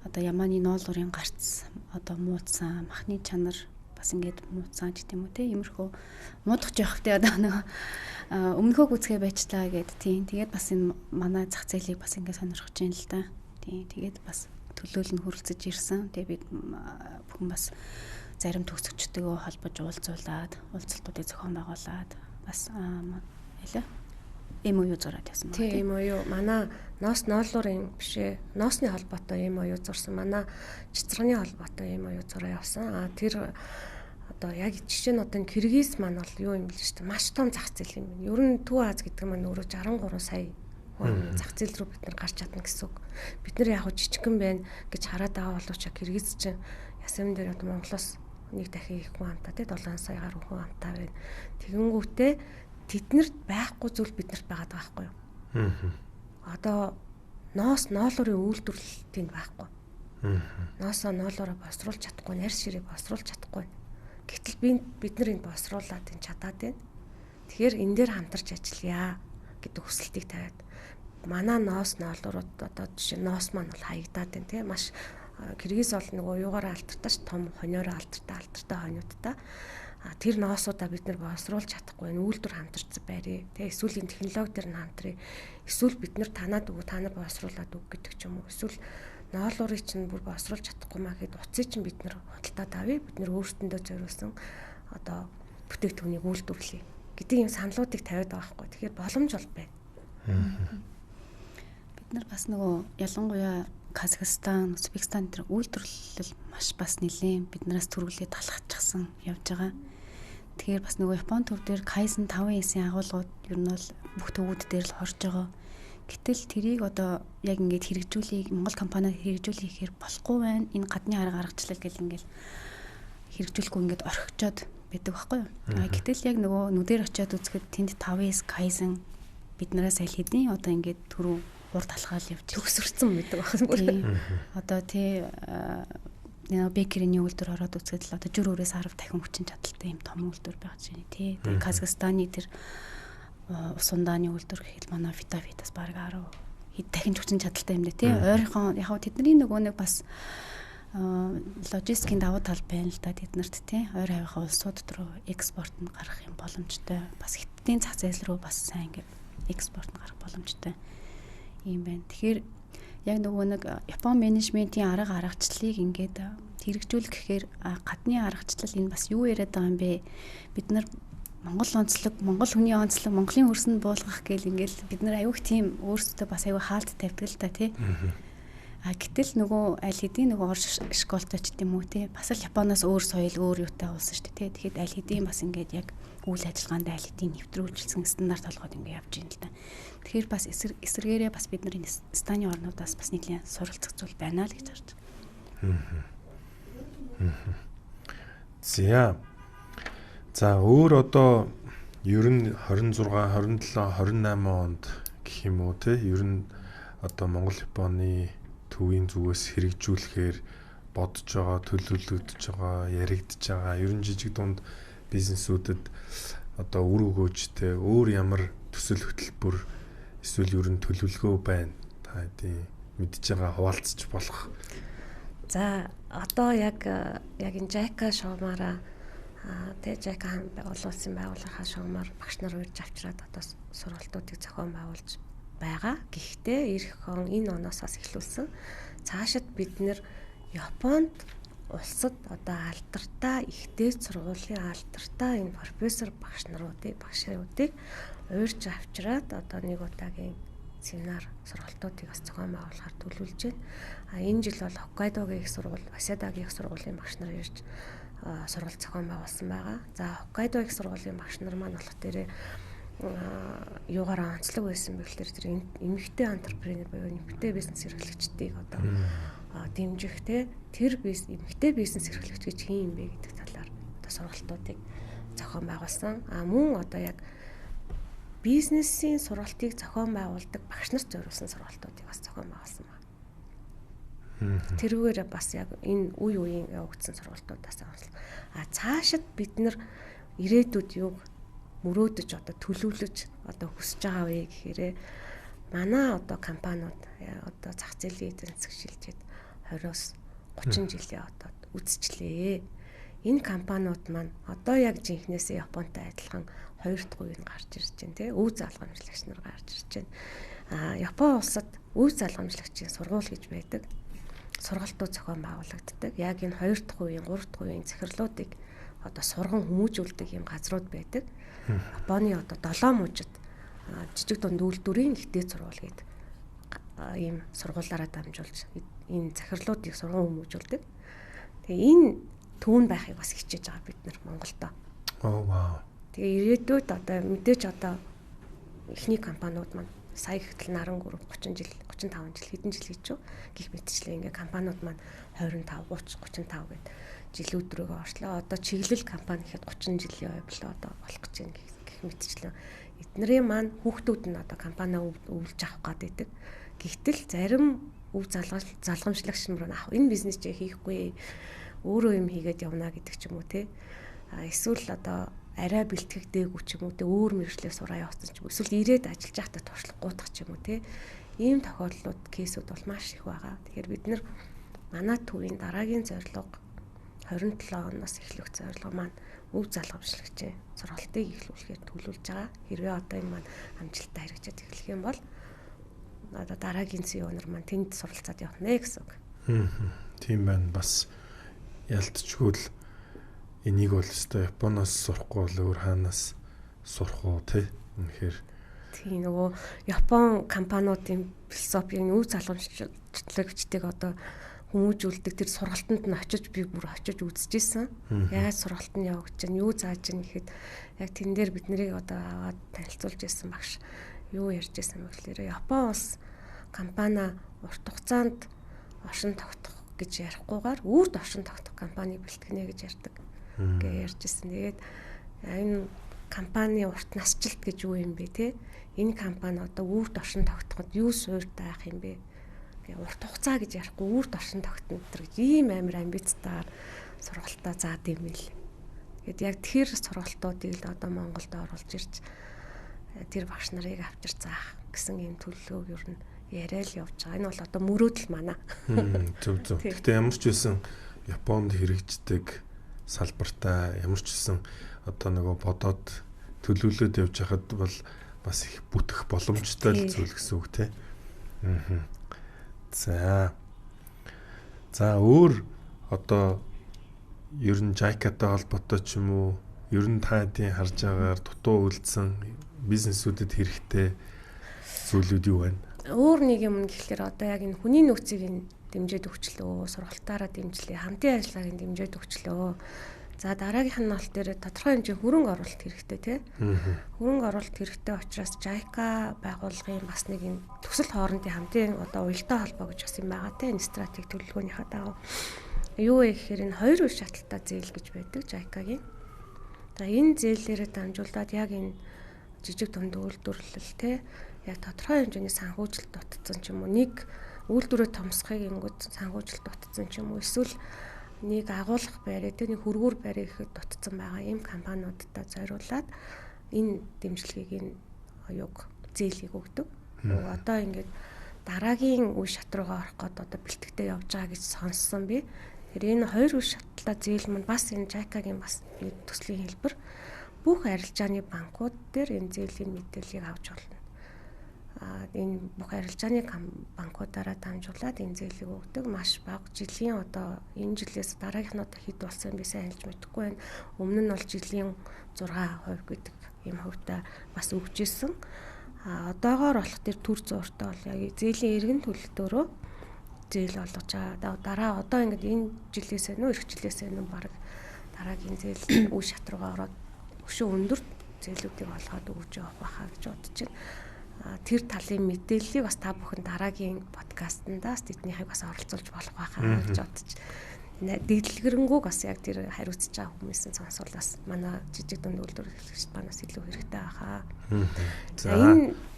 одоо ямааны ноолуурын гарц одоо муудсан, махны чанар бас ингээд муудсан ч гэдэм үү те иймэрхүү муудах жоох те одоо нэг өмнөхөө гүцгээ байжлаа гэд тийм тэгээд бас энэ манай зах зээлийг бас ингээд сонирхож байна л да. Тийм тэгээд бас төлөөлөл нь хөрөлцөж ирсэн. Тэгээд бид бүхэн бас зарим төгсөгчдөйгөө холбож уулзуулаад уулзалтуудыг зохион байгуулад бас ялаа MOU зураад явсан байна. Тийм MOU манай ноос ноолуурын бишээ ноосны холбоотой MOU зурсан. Манай цэцэргний холбоотой MOU зураа явсан. Тэр одоо яг жишээ нь одоо Киргиз маань бол юу юм бэл шүү дээ. Маш том зах зээл юм байна. Ер нь Төв Аз гэдэг маань өөрөө 63 сая хүн зах зээл рүү бид нар гарч чадна гэсэн үг. Бид нар яг жижигхэн байна гэж хараад байгаа боловч Киргиз чинь ясам дээр одоо Монголоос нэг дахин их хүн амтаа тий 7 сая гаруй хүн амтаа байна. Тэгэнгүүтээ тэднэрт байхгүй зүйл биднэрт байгаад байгаа байхгүй юу? Одоо ноолуурын үйлдвэрлэл тэнд байхгүй. Ноосоо ноолоороо босруулж чадахгүй, нарийн ширээ босруулж чадахгүй. Гэтэл бид нар энд босруулаад энэ чадаад байна. Тэгэхээр энэ дээр хамтарч ажиллая гэдэг хүсэлтийг тавиад манай ноолуурууд одоо жишээ ноос маань бол хаягдаад байна тийм маш Киргиз бол нөгөө юугаараа алдартай ш том хониороо алдартай хоньудтай. Тэр ноосуудаа бид нар босруулж чадахгүй энэ үйлдвэр хамтарч байрээ. Тэгээ эсвэл энэ технологи дээр нь хамтрая. Эсвэл бид нар танаад өгөө та нар босруулад өг гэдэг ч юм уу. Эсвэл ноолуурыг чинь бүр босруулж чадахгүй маа гэхэд уцыг чинь бид нар худалдаад авъя. Бид нар өөрсдөндөө зориулсан одоо бүтээгдэхүүнийг үйлдвэрлэе гэдэг юм саналуудыг тавиад байгаа байхгүй. Тэгэхээр боломж бол байна. Бид нар бас нөгөө ялангуяа Казахстан, Узбекистан дээр үйлдвэрлэл маш бас нэлээд биднээс төрүүлээд талхачихсан явж байгаа. Тэгэхээр бас нөгөө Японы төв дээр Kaizen 5-9-ийн агуулгууд ер нь бол бүх төвүүд дээр л хорж байгаа. Гэтэл тэрийг одоо яг ингээд хэрэгжүүлэх Монгол компаниуд хэрэгжүүлэхээр болохгүй байна. Энэ гадны арга аргачлал гэл ингээд хэрэгжүүлэхгүй ингээд орхичоод байдаг байхгүй юу? Гэтэл яг нөгөө нүдээр очиод үзэхэд тэнд 5-9 Kaizen биднээс аль хэдийн одоо ингээд түрүү урд талхаал явж төгсөрцөн байдаг байна. Одоо тий бекерийн үйлдвэр ороод үзэхэд л одоо жүр өрөөс 10 дахин хүчин чадалтай юм том үйлдвэр байгаа ч юм тий. Тэгээ Казахстаны тэр ус ундааны үйлдвэр гэхэд манай Фитас бараг 10 хэд дахин хүчин чадалтай юм дэ тий. Ойрхон яг тэдний нөгөө нэг бас логистикийн давуу тал байна л да тэднэрт тий. Ойр хавийнхаа улсууд руу экспорт нь гарах юм боломжтой. Бас хятадын зах зээл рүү бас сайн ингээд экспорт нь гарах боломжтой юм байна. Тэгэхээр яг нөгөө нэг Япон менежментийн арга аргачлалыг ингээд хэрэгжүүлэх гэхээр гадны аргачлал энэ бас юу яриад байгаа юм бэ? Бид нар Монгол онцлог, Монгол хүний онцлог, Монголын хөрсөнд буулгах гээл ингээл бид нар аюух тийм өөрсдөө бас аюу хаалт тавьдаг л та тий. Гэтэл нөгөө аль хэдийн нөгөө орш школточ гэдэм үү тий. Бас л Японоос өөр соёл, өөр юутай улс шүү дээ тий. Тэгэхэд аль хэдийн бас ингээд яг үйл ажиллагаанд аль хэдийн нэвтрүүлжсэн стандарт толгойд ингээд явж байна л да. Тэгэхээр бас эсэргээрээ бас бид нар энэ станы орнуудаас бас нэлийн суралцах зүйл байна л гэж харж байна. За өөр одоо ер нь 26, 27, 28 онд гэх юм уу те ер нь одоо Монгол Японы төвийн зүгээс хэрэгжүүлэхээр бодож байгаа, төлөвлөгдөж байгаа, яригдж байгаа ер нь жижиг дунд бизнесүүдэд одоо үр өгөөжтэй өөр ямар төсөл хөтөлбөр эсвэл ер нь төлөвлөгөө байна. Та хэдийн мэдж байгаа хуваалцаж болох. За одоо яг энэ JICA шугамаараа тэгээ JICA олон улсын байгууллагын шугамаар багш нар урьж авчираад одоо сургалтуудыг зохион байгуулж байгаа. Гэхдээ эх он энэ оноосоос эхлүүлсэн цаашид бид нэр Японд улсад одоо алдартай ихтэй сургуулийн алдартай энэ профессор багш наруудыг урьж авчираад одоо нэг удаагийн семинар сургалтуудыг бас зохион байгуулахаар төлөвлөж байна. Энэ жил бол Хоккайдогийн их сургууль, Васядагийн их сургуулийн багш нар ирж сургалт зохион байгуулсан байгаа. За Хоккайдо их сургуулийн багш нар маань болох дээрээ юугаараа онцлог байсан бэ гэхээр тэр эмэгтэй энтерпренер буюу эмэгтэй бизнес эрхлэгчдийг одоо дэмжих тэр эмэгтэй бизнес эрхлэгч гэж хин юм бэ гэдэг талаар одоо сургалтуудыг зохион байгуулсан. Мөн одоо яг бизнесийн сургалтыг зохион байгуулдаг багш нарт зориулсан сургалтуудыг бас зохион байгуулсан байна. Тэрүүгээр бас яг энэ үе үеийн явагдсан сургалтуудаас цаашид бид нар ирээдүйд юг мөрөөдөж одоо төлөвлөж одоо хүсэж байгаа вэ гэхээр манай одоо компаниуд одоо зах зээлийн эзэн засгийн 20-оос 30 жилийн одоо үзчихлээ. Энэ компаниуд маань одоо яг жинхнээсээ Японтай адилхан 2 дахь үеийг гарч ирж байна тий. Өв залгамжлагч нар гарч ирж байна. Япон улсад өв залгамжлагчийн сургууль гэж байдаг. Сургалтууд зохион байгуулагддаг. Яг энэ 2 дахь үеийн 3 дахь үеийн захирлуудыг одоо сурган хүмүүжүүлдэг юм газрууд байдаг. Японы одоо 7 мужид жижиг дунд үйлдвэрийн ихтэй сургууль гэдэг ийм сургуулаараа дамжуулж энэ захирлуудыг сурган хүмүүжүүлдэг. Тэгээ энэ түүн байхыг бас хичээж байгаа бид нар Монголдо. Вау. Тэгээ ирээдүйд одоо мэдээж одоо эхний компаниуд маань сая гэтэл наран групп 30 жил 35 жил хэдэн жил хийж гэх мэтчлээ ингээ компаниуд маань 25 30 35 гэд жилүүд рүүгээ орчлоо. Одоо чиглэл компани гэхэд 30 жилийн хувь одоо болох гэж байна гэх мэтчлэн эднэрийн маань хүүхдүүд нь одоо компани өвлж авах гээд байдаг. Гэхдээ зарим өв залгамжлагч нар энэ бизнес чи хийхгүй өөрөө юм хийгээд явна гэдэг ч юм уу те. Эсвэл одоо арай бэлтгэгдээгүй ч юм уу те, өөр мэржлээ сураа явуулсан ч юм уу, эсвэл ирээд ажиллаж байхдаа туршлага гутах ч юм уу те. Ийм тохиолдлууд кейсүүд бол маш их байгаа. Тэгэхээр бид нар манай төвийн дараагийн зорилго 27 оноос эхлэх зорилго маань өв залгамжлагчийн сургалтыг эхлүүлэхээр төлөвлөж байгаа. Хэрвээ одоо энэ маань амжилттай хэрэгжиж эхлэх юм бол одоо дараагийн CEO нар маань тэнд суралцаад явна гэсэн үг. Тийм байна. Бас ялцчгүй л энийг бол өстой Японоос сурахгүй бол өөр хаанаас сурах уу те. Үнэхээр тийм нөгөө Япон компаниудын философийн өв залгамжлагчдыг одоо хүмүүжүүлдэг тэр сургалтанд нь очиж би бүр очиж үзчихсэн. Яаж сургалт нь явагдаж байна, юу зааж байна гэхэд яг тэн дээр бид нарыг одоо аваад танилцуулж ирсэн багш юу ярьж ирсэн бэ гэхээр Япон улс компани урт хугацаанд оршин тогтох гэж ярихгүйгээр үрд оршин тогтох компани бэлтгэнэ гэж ярьдаг гэж ярьж ирсэн. Тэгээд энэ компани урт насжилт гэж юу юм бэ те? Энэ компани одоо үрд оршин тогтоход юу суурьтай байх юм бэ? Урт хугацаа гэж ярихгүй үрд оршин тогтно гэдэг ийм амар амбицтайгаар сургалтаа заад юм бэл. Тэгэд яг тэр сургалтуудыг л одоо Монголд оруулж ирж тэр багш нарыг авчир заах гэсэн ийм төлөвлөгөөг ер нь яриа л явж байгаа. Энэ бол одоо мөрөөдөл манай. Зөв. Гэхдээ ямар ч байсан Японд хэрэгждэг салбартаа ямар ч байсан одоо нөгөө бодоод төлөвлөлөөд явж хахад бол бас их бүтэх боломжтой зүйл гэсэн үг тий. За өөр одоо ер нь JICA-тай холбоотой ч юм уу ер нь та хэдийн харж байгаагаар дутуу үлдсэн бизнесүүдэд хэрэгтэй зүйлүүд юу байна? Өөр нэг юм гэхэлэр одоо яг энэ хүний нөөцийг нь дэмжиж өгчлөө, сургалтаараа дэмжлээ, хамтын ажиллагааг нь дэмжиж өгчлөө. За дараагийнх нь бол тэр тодорхой хэмжээний хөрөнгө оруулалт хэрэгтэй тий. Хөрөнгө оруулалт хэрэгтэй учраас JICA байгууллагын бас нэг юм төсөл хоорондын хамтын одоо уялдаа холбоо гэж бас юм байгаа тий. Энэ стратеги төлөвлөгөөнийхөө дагуу юу вэ гэхээр энэ хоёр үе шаталтай зээл гэж байдаг JICA-гийн. За энэ зээлээрээ дамжуулаад яг энэ жижиг дунд үйлдвэрлэл тий яг тодорхой хэмжээний санхүүжилт дутцсан ч юм уу, нэг үйлдвэрээ томсхийг ингүүд санхүүжилт дутцсан ч юм уу, эсвэл нэг агуулгах байраа тэ нэг хөргүүр байраа ихэд дутцсан байгаа ийм компаниудад зориулаад энэ дэмжлэгийг юг зээлийг өгдөг. Одоо ингээд дараагийн үе шат руугаа орох гээд одоо бэлтгэхдээ явж байгаа гэж сонссон би. Тэр энэ хоёр үе шатлаа зээл маань бас энэ JICA-гийн бас төслийн хэлбэр бүх арилжааны банкуд дээр энэ зээлийн мэдээллийг авч болно. Энэ бүх арилжааны банкудаараа дамжуулаад энэ зээлийг өгдөг. Маш бага жилийн одоо энэ жилээс дараагийнхнуудаа хэд болсон би сайн хэлж мэдэхгүй байна. Өмнө нь бол жилийн 6% гэдэг ийм хувьтай бас өгж ирсэн. Одоогоор болох тэр төр зууртай бол яг зээлийн эргэн төлөлтөөрөө зээл болгож байгаа. Дараа одоо ингээд энэ жилээс нөө эх жилээс нөө баг дараагийн зээл үе шат руугаа ороод өшөө өндөр зээлүүдийг олгоод өгж явах байхаа гэж бодож байна. Тэр талын мэдээллийг бас та бүхэн дараагийн подкастандаас тэднийхийг бас оролцуулж болох байхаа гэж бодож дэлгэрэнгүй бас яг тэр хариуцж байгаа хүмүүсийн сонсвол бас манай жижиг дунд үйлдвэрлэгчид манаас илүү хэрэгтэй байхаа. За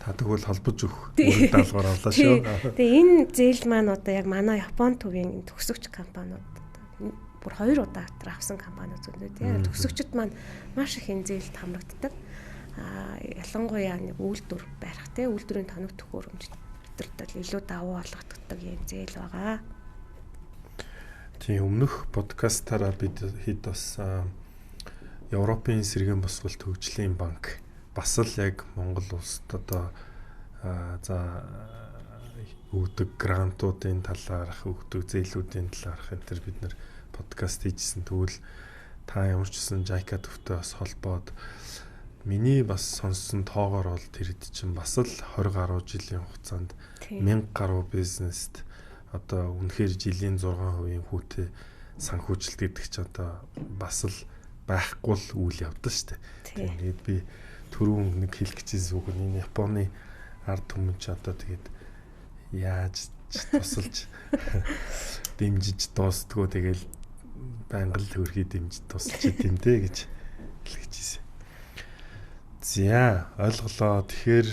та тэгвэл холбож өгөх даалгавар авлаа шүү. Тэгээ энэ зээл маань одоо яг манай Япон төвийн төгсөгч компаниуд бүр 2 удаа авсан компаниуд зөндөө тийм төгсөгчд маань маш их энэ зээлд хамрагддаг. Ялангуяа нэг үйлдвэр барих те үйлдвэрийн тоног төхөөрөмж өдөртөл илүү давуу болгодог юм зээл байгаа. Тийм өмнөх подкастаараа бид хэд бас Европын сэргээн босголт хөгжлийн банк бас л яг Монгол улсад одоо өгдөг грантуудын талаарх өгдөг зээлүүдийн талаарх энэ төр бид нэр подкаст хийжсэн. Тэгвэл та ямар ч гэсэн JICA төвтэй бас холбоод миний бас сонссон тоогоор бол тэр чинь бас л 20 гаруй жилийн хугацаанд 1000 гаруй бизнест одоо үнэхээр жилийн 6% хүүтэй санхүүжилт гэдэг чинь одоо бас л байхгүй л үйл явдал шүү дээ. Тэгээд би түрүүн нэг хэлэх гэжсэн үг нь Японы ард түмэн ч одоо тэгээд яаж тусалж дэмжиж дуустдгоо тэгэл байнга л хөрхий дэмж тусалж идэм дээ гэж хэлж ирсэн. За ойлголоо. Тэгэхээр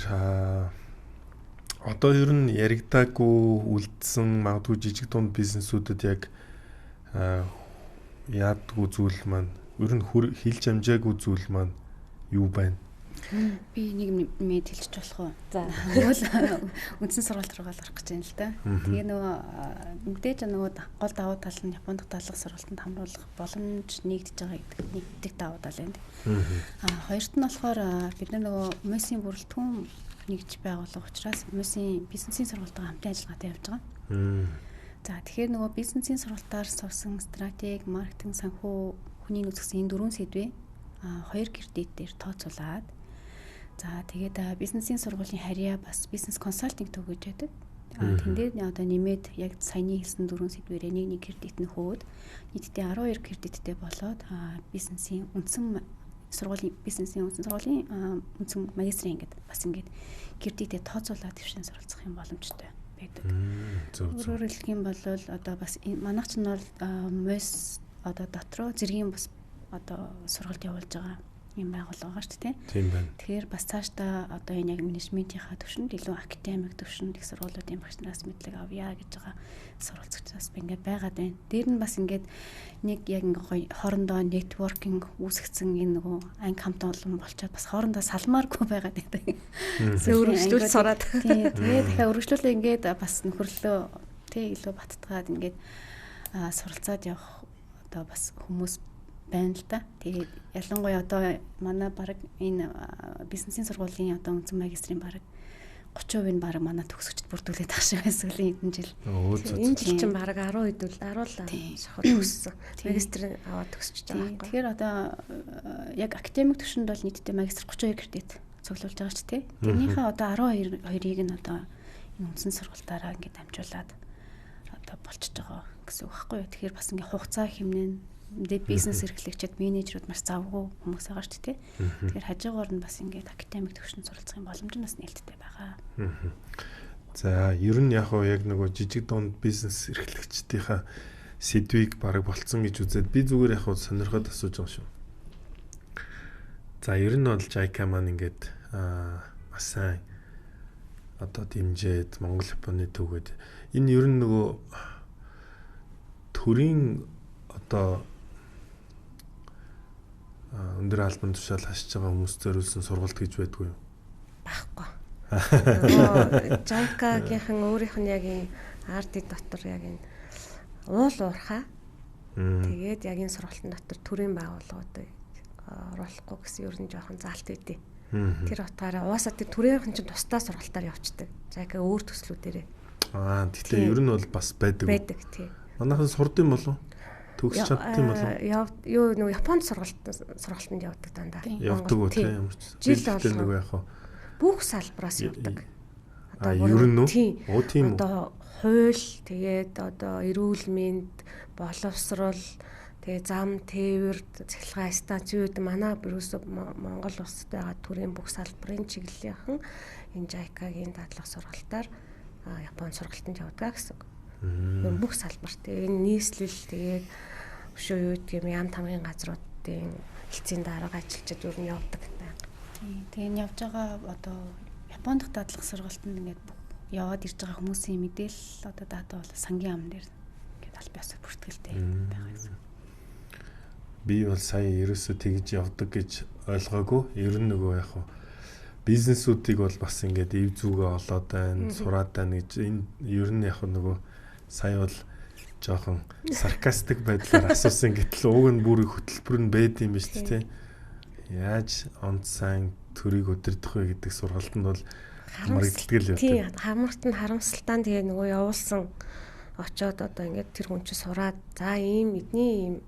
одоо ер нь яригдаагүй үлдсэн магадгүй жижиг дунд бизнесүүдэд яг яадгүй зүйл маань ер нь хилж амжаагүй зүйл маань юу байна? Би нэг мэд хэлчих болох уу? За. Үндсэн сургалт руу орох гэж байна л да. Тэгээ нөгөө мэдээж нөгөө гол давуу тал нь Японд дадлага сургалтанд хамруулах боломж нэгдэж байгаа нэгдэх давуу тал байна. Хоёрт нь болохоор бид нөгөө МОС-ийн бүрэлдэхүүн нэгж байгуулах учраас МОС-ийн бизнесийн сургалтаа хамтын ажиллагаатай явж байгаа. За тэгэхээр нөгөө бизнесийн сургалтаар сурсан стратеги, маркетинг, санхүү, хүний нөөц гэсэн энэ дөрвөн сэдвээ 2 кредит дээр тооцоолаад за тэгээд бизнесийн сургуулийн харьяа бас бизнес консалтинг төгөөж байдаг. Тэн дээр одоо нэмээд яг саяны хэлсэн дөрвөн сэдвэрээ нэг кредит нь хөөд нийтдээ 12 кредиттэй болоод бизнесийн үндсэн сургуулийн үндсэн магистрийн ингээд бас ингээд кредитээ тооцоолоод төвшин суралцах юм боломжтой байдаг. Өөрөөр хэлэх юм бол одоо бас манайх ч нь бол МОС одоо дотроо зэргийн бас одоо сургалт явуулж байгаа юм байгууллага байгаа шүү дээ. Тийм байна. Тэгэхээр бас цаашдаа одоо энэ яг менежментийнхаа төвшөнд илүү академик төвшөнд их сургуулиудын багш нараас мэдлэг авъя гэж байгаа сурвалжчдаас би ингээд байгаад байна. Дээр нь бас ингээд нэг яг гоё хоорондоо нэтворкинг үүсгэсэн энэ нөгөө анги хамт олон болчоод бас хоорондоо салмааргүй байгаад байдаг. Өргөжлүүл сураад. Тэгээд дахиад өргөжлүүлээ ингээд бас нөхөрлөө илүү баттгаад ингээд суралцаад явах одоо бас хүмүүс байна л да. Тэгээд ялангуяа одоо манай баг энэ бизнесийн сургуулийн одоо үндсэн магистрийн баг 30% нь баг манай төгсөгчд бүрдүүлээд байгаа шиг байсан сүүлийн хэдэн жил. Энэ жил чинь баг 10 хэдүүл 10 шахал төгссөн. Магистрийн аваад төгсөж байгаа байхгүй. Тэгэхээр одоо яг академик төвшөнд бол нийтдээ магистр 32 кредит цуглуулж байгаа ч тий. Тэрнийхээ одоо 12-ыг нь одоо энэ үндсэн сургалтаараа ингээд амжуулаад одоо болчихж байгаа гэсэн үг байхгүй юу. Тэгэхээр бас ингээд хугацаа хэмнэн бизнес эрхлэгчид менежерүүд маш завгүй хүмүүс байгаа шүү дээ. Тэгэхээр хажуугаар нь бас ингээд академик төвшөнд суралцах юм боломж нь бас нээлттэй байгаа. За ер нь яг нөгөө жижиг дунд бизнес эрхлэгчдийнхаа сэдвийг бараг болцсон гэж үзээд би зүгээр яг сонирхоод асууж байгаа шүү. За ер нь бол JICA маань ингээд маш сайн одоо дэмжээд Монгол Японы төвөд энэ ер нь нөгөө төрийн одоо өндөр албан тушаал хашиж байгаа хүмүүс зориулсан сургалт гэж байдгүй юу? Баггүй. JICA-гийнхэн өөрийнх нь яг энэ RD дотор яг энэ уул уурхаа. Тэгээд яг энэ сургалтын дотор төрийн байгууллагуудыг оруулахгүй гэсэн ер нь жоохон заалт өгдөө. Тэр утгаараа угаасаа тэр төрийнхэн чинь тусдаа сургалтаар явцдаг. JICA өөр төслүүдээрээ. Тэгэхээр ер нь бол бас байдаг. Байдаг тий. Манайхан сурдсан болов? Төгсч чадсан болов? Юу нөгөө Японд сургалтанд явдаг дандаа. Явдаг уу тийм ямар ч. Жил нөгөө яг бүх салбараас явдаг. Ер нь үү? Тийм үү? Одоо хууль, тэгээд одоо эрүүл мэнд, боловсрол, тэгээд зам, тээвэр, цахилгаан станцууд манай ерөөсө Монгол улсад байгаа төрийн бүх салбарын чиглэлийнхэн энэ JICA-гийн дадлага сургалтаар Японд сургалтанд явдаг гэсэн. Бүх салбарт энэ нийслэл тэгээд өшөө юу гэдэг юм ям тамгын газруудын хэлцээний дарга ажилчид ер нь явдаг байна. Тэгээ энэ явж байгаа одоо Японд дадлага сургалтанд ингээд яваад ирж байгаа хүмүүсийн мэдээлэл одоо дата бол сангийн ам дээр ингээд аль биесээр бүртгэлтэй байгаа гэсэн. Би бол сая ерөөсөө тэгж явдаг гэж ойлгоогүй. Ер нь нөгөө яг бизнесүүдийг бол бас ингээд ив зүгээ олоод байна, сураад байна гэж энэ ер нь яг нөгөө сая бол жоохон саркастик байдлаар асуусан гэтэл уг нь бүр хөтөлбөр нь байд юм ба шүү дээ. Яаж онцсан төрийг өдөрдөх вэ гэдэг сургалтанд бол хамрагддаг л явдаг. Тийм, хамарт нь харамсалтай тэгээ нөгөө явуулсан очоод одоо ингээд тэр хүн чинь сураад за ийм эдний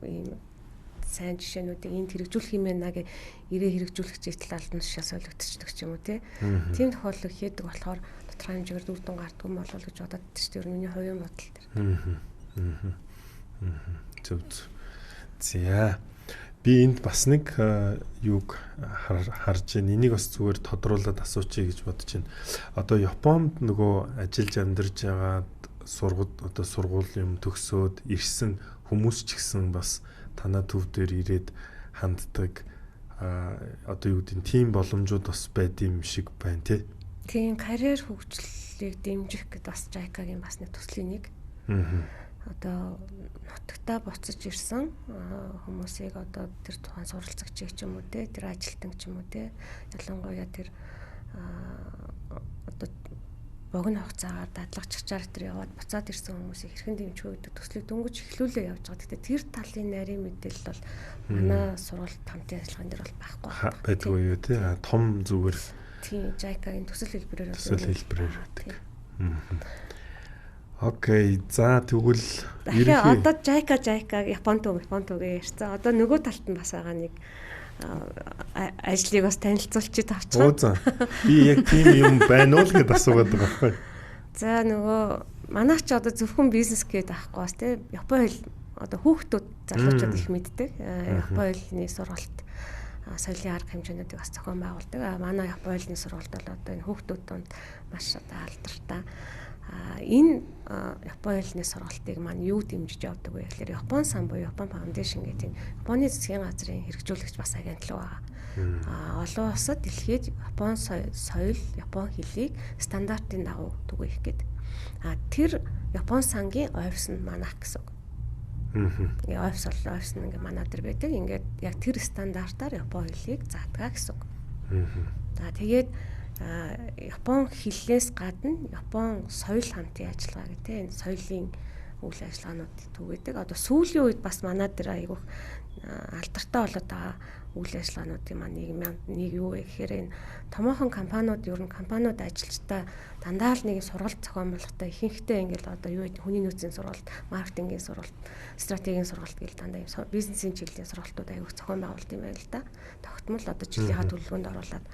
ийм сайн жишээнүүдийг энд хэрэгжүүлэх юм байна гэж ирээ хэрэгжүүлэх зэтэл албан тушаал солигдчихдаг ч юм уу тийм тохиолдол хийдэг болохоор тодорхой хэмжээгээр үр дүн гардгүй болов уу гэж бодоод тийм шүү дээ миний хувийн бодол тэр. Зөв. За би энд бас нэг юуг харж байна. Энийг бас зүгээр тодруулаад асуучих гэж бодож байна. Одоо Японд нөгөө ажиллаж амьдарч байгаа сургууль юм төгсөөд ирсэн хүмүүс ч гэсэн бас танаа төв дээр ирээд ханддаг одоо юу гэдэг тийм боломжууд бас байд юм шиг байна тий. Тийм карьер хөгжлийг дэмжих гэдэг бас JICA-гийн бас нэг төслийн нэг. Одоо нутагтаа буцаж ирсэн хүмүүсийг одоо тэр тухайн суралцагчийг ч юм уу те тэр ажилтан ч юм уу те ялангуяа тэр одоо богино хугацаагаар дадлагччаар тэр яваад буцаад ирсэн хүмүүсийг хэрхэн дэмжих вэ гэдэг төслийг дөнгөж эхлүүлээ явж байгаа. Гэхдээ тэр талын нарийн мэдээлэл бол манай сургалт хамтын ажиллагаан дээр бол байхгүй байдгүй юу те том зүгээр тийм JICA-гийн төсөл хэлбэрээр байдаг. Окей. За тэгвэл ерөнхий одоо JICA Японд үгээ ярьсан. Одоо нөгөө талд нь бас байгаа нэг ажлыг бас танилцуулчих тавчгаа. Оо за. Би яг тийм юм байна уу гэдээ асуугаад байгаа байхгүй. За нөгөө манайх ч одоо зөвхөн бизнес гэдэг аахгүй бас тийм Япон хэл одоо хүүхдүүд залуучууд их мэддэг. Япон хэлний сургалт соёлын арга хэмжээнүүдийг бас зохион байгуулдаг. Манай Япон хэлний сургалт бол одоо энэ хүүхдүүд донд маш одоо алдартай. Энэ Япон хэлний сургалтыг маань юу дэмжиж явдаг вэ гэхээр Япон сан буюу Япон Foundation гэдэг Японы засгийн газрын хэрэгжүүлэгч бас агентлаг байгаа. Олон улсад дэлхийд Япон соёл, Япон хэлийг стандартын дагуу түгээх гэдэг. Тэр Япон сангийн офис нь манайх гэсэн үг. Офис нь ингээ манай дээр байдаг. Ингээд яг тэр стандартаар Япон хэлийг заадгаа гэсэн үг. За тэгээд Япон хэллээс гадна Япон соёл хамтын ажиллагаа гэдэг энэ соёлын үйл ажиллагаануудыг түгээдэг. Одоо сүүлийн үед бас манай дээр айгүйх алдартай болоод байгаа үйл ажиллагаануудын маань нэг юу вэ гэхээр энэ томоохон компаниуд ер нь компаниуд ажилчдаа дандаа л нэг сургалт зохион байгуулалтаа ихэнхдээ ингээл одоо юу гэдэг хүний нөөцийн сургалт, маркетингийн сургалт, стратегийн сургалт гэл дандаа юм бизнесийн чиглэлийн сургалтууд айгүйх зохион байгуулалт юм байл та. Тогтмол одоо жилийнхаа төлөвлөгөөнд оруулаад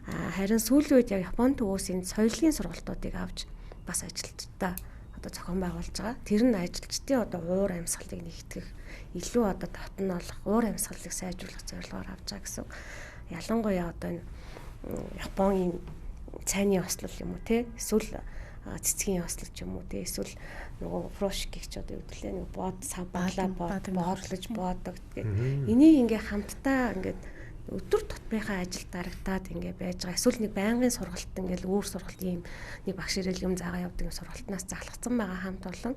харин сүүлийн үед яг Японы төвөөс энэ соёлын сургалтуудыг авч бас ажилчдаа одоо зохион байгуулж байгаа. Тэр нь ажилчдын одоо уур амьсгалыг нэгтгэх, илүү одоо татна болох уур амьсгалыг сайжруулах зорилгоор авч байгаа гэсэн. Ялангуяа одоо энэ Японы цайны ослол юм уу те эсвэл цэцгийн ослол ч юм уу те эсвэл нөгөө фрошкийг ч одоо юу гэвэл нэг бод савбаглаа боодлож боодог гэдэг. Энийг ингээ хамтдаа ингээд өдөр тутмынхаа ажилд дарагдаад ингээ байж байгаа. Эсвэл нэг байнгын сургалт ингээл өөр сургалт ийм нэг багш ирэл юм заагаа явдаг сургалтнаас залхацсан байгаа хамт олон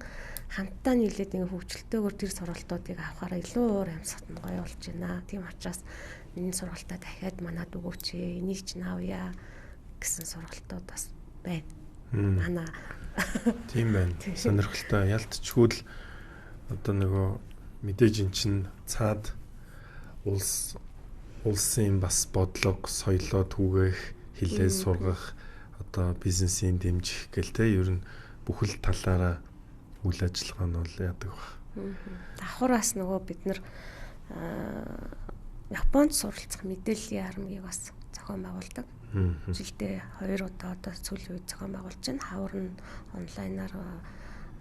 хамтдаа нийлээд ингээ хөгжилтэйгээр тэр сургалтуудыг авахаараа илүү уур амьсгалт нь гоё болж байна. Тийм учраас энэ сургалтаа дахиад манад өгөөч ээ. Энийг ч наавья гэсэн сургалтууд бас байна. Манай тийм байна. Сонирхолтой. Ялтчгүй л одоо нөгөө мэдээж эн чин цаад улсын бас бодлого, соёлоо түгээх, хэлээ сургах, одоо бизнесийн дэмжих гэл те ер нь бүхэл талаараа үйл ажиллагаа нь бол яадаг баг. Давхараас нөгөө бид нар Японд суралцах мэдээллийн армыг бас зохион байгуулдаг. Жилдээ 2 удаа одоо сүүлийн үед зохион байгуулж байна. Хавар нь онлайнаар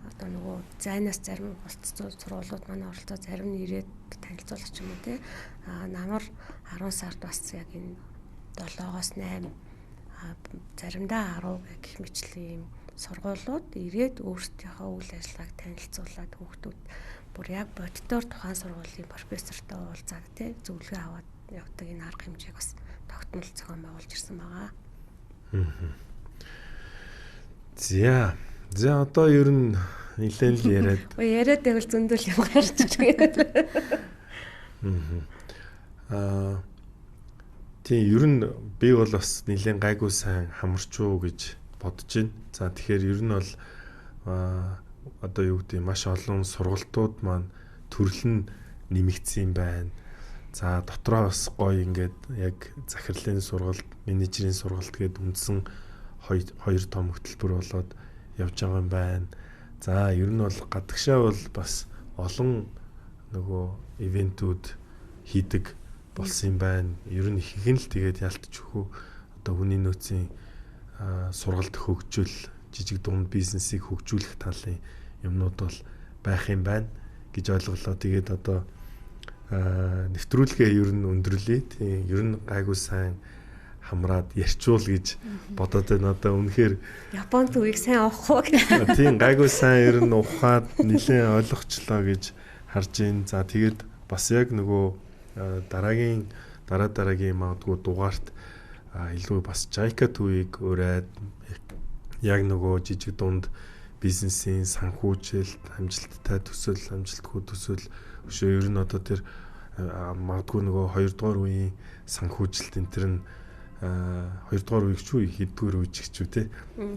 одоо нөгөө зайнаас зарим улс сургуулиуд манай оролцоо зарим нь ирээд танилцуулах юм уу те намар 10 сард бас яг энэ 7-оос 8 заримдаа 10 гэх мэтлийн сургуулиуд ирээд өөрсдийнхөө үйл ажиллагааг танилцуулаад хүүхдүүд бүр яг боддоор тухайн сургуулийн профессортой уулзаад те зөвлөгөө аваад явдаг энэ арга хэмжээг бас тогтмол зохион байгуулж ирсэн байгаа. За одоо ер нь нэлээд л яриад. Яриад байвал зөндөл юм гарч ирж байгаа. Тийм ер нь би бол бас нэлээд гайгүй сайн хамарчуу гэж бодож байна. За тэгэхээр ер нь бол одоо юу гэдэг маш олон сургалтууд маань төрөл нь нэмэгдсэн байна. За дотроо бас гоё ингээд яг захирлын сургалт, менежерийн сургалт гээд үндсэн хоёр том хөтөлбөр болоод явж байгаа юм байна. За ер нь бол гадагшаа бол бас олон нөгөө ивентүүд хийдэг болсон юм байна. Ер нь их нь л тэгээд ялтчихгүй одоо хүний нөөцийн сургалт хөгжүүл, жижиг дунд бизнесийг хөгжүүлэх талын юмнууд бол байх юм байна гэж ойлголоо. Тэгээд одоо нэвтрүүлгээ ер нь өндөрлөө. Тийм ер нь гайгүй сайн хамраад ярьчуул гэж бодоод байна. Одоо үнэхээр Японы төвийг сайн авах уу гэх. Тийм гайгүй сайн ер нь ухаад нэлээд ойлгочлоо гэж харж ийн. За тэгээд бас яг нөгөө дараагийн магадгүй дугаарт илүү бас JICA төвийг ураад яг нөгөө жижиг дунд бизнесийн санхүүжилт, амжилттай төсөл, амжилтгүй төсөл өшөө ер нь одоо тэр магадгүй нөгөө 2 дугаар үеийн санхүүжилт энэ төр нь 2 дугаар үеийг ч үе хэддүгээр үеч гэж үү те.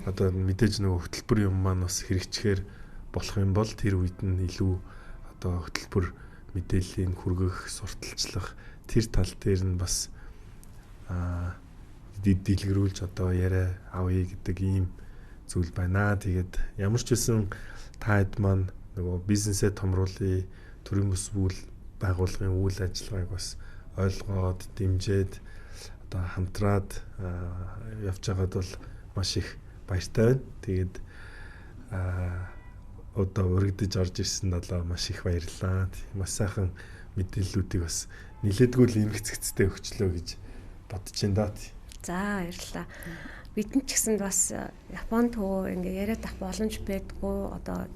Одоо мэдээж нөгөө хөтөлбөр юм маань бас хэрэгжихээр болох юм бол тэр үед нь илүү одоо хөтөлбөр мэдээллийн хүргэх, сурталчлах тэр тал дээр нь бас дэлгэрүүлж одоо яриа авъя гэдэг ийм зүйл байна. Тэгээд ямар ч байсан та хэд маань нөгөө бизнесээ томруулъя, төрийн бүсгүүл байгууллагын үйл ажиллагааг бас ойлгоод дэмжиж одоо хамтраад явж байгаад бол маш их баяртай байна. Тэгээд одоо өргөдөж орж ирсэнд болоо маш их баярлалаа. Маш сайхан мэдээллүүдийг бас нилээдгүй л эмгцэгцтэй өгчлөө гэж бодож байна да. За баярлалаа. Бидэнд ч гэсэн бас Япон төв ингээ яриад авах боломж байдгүй. Одоо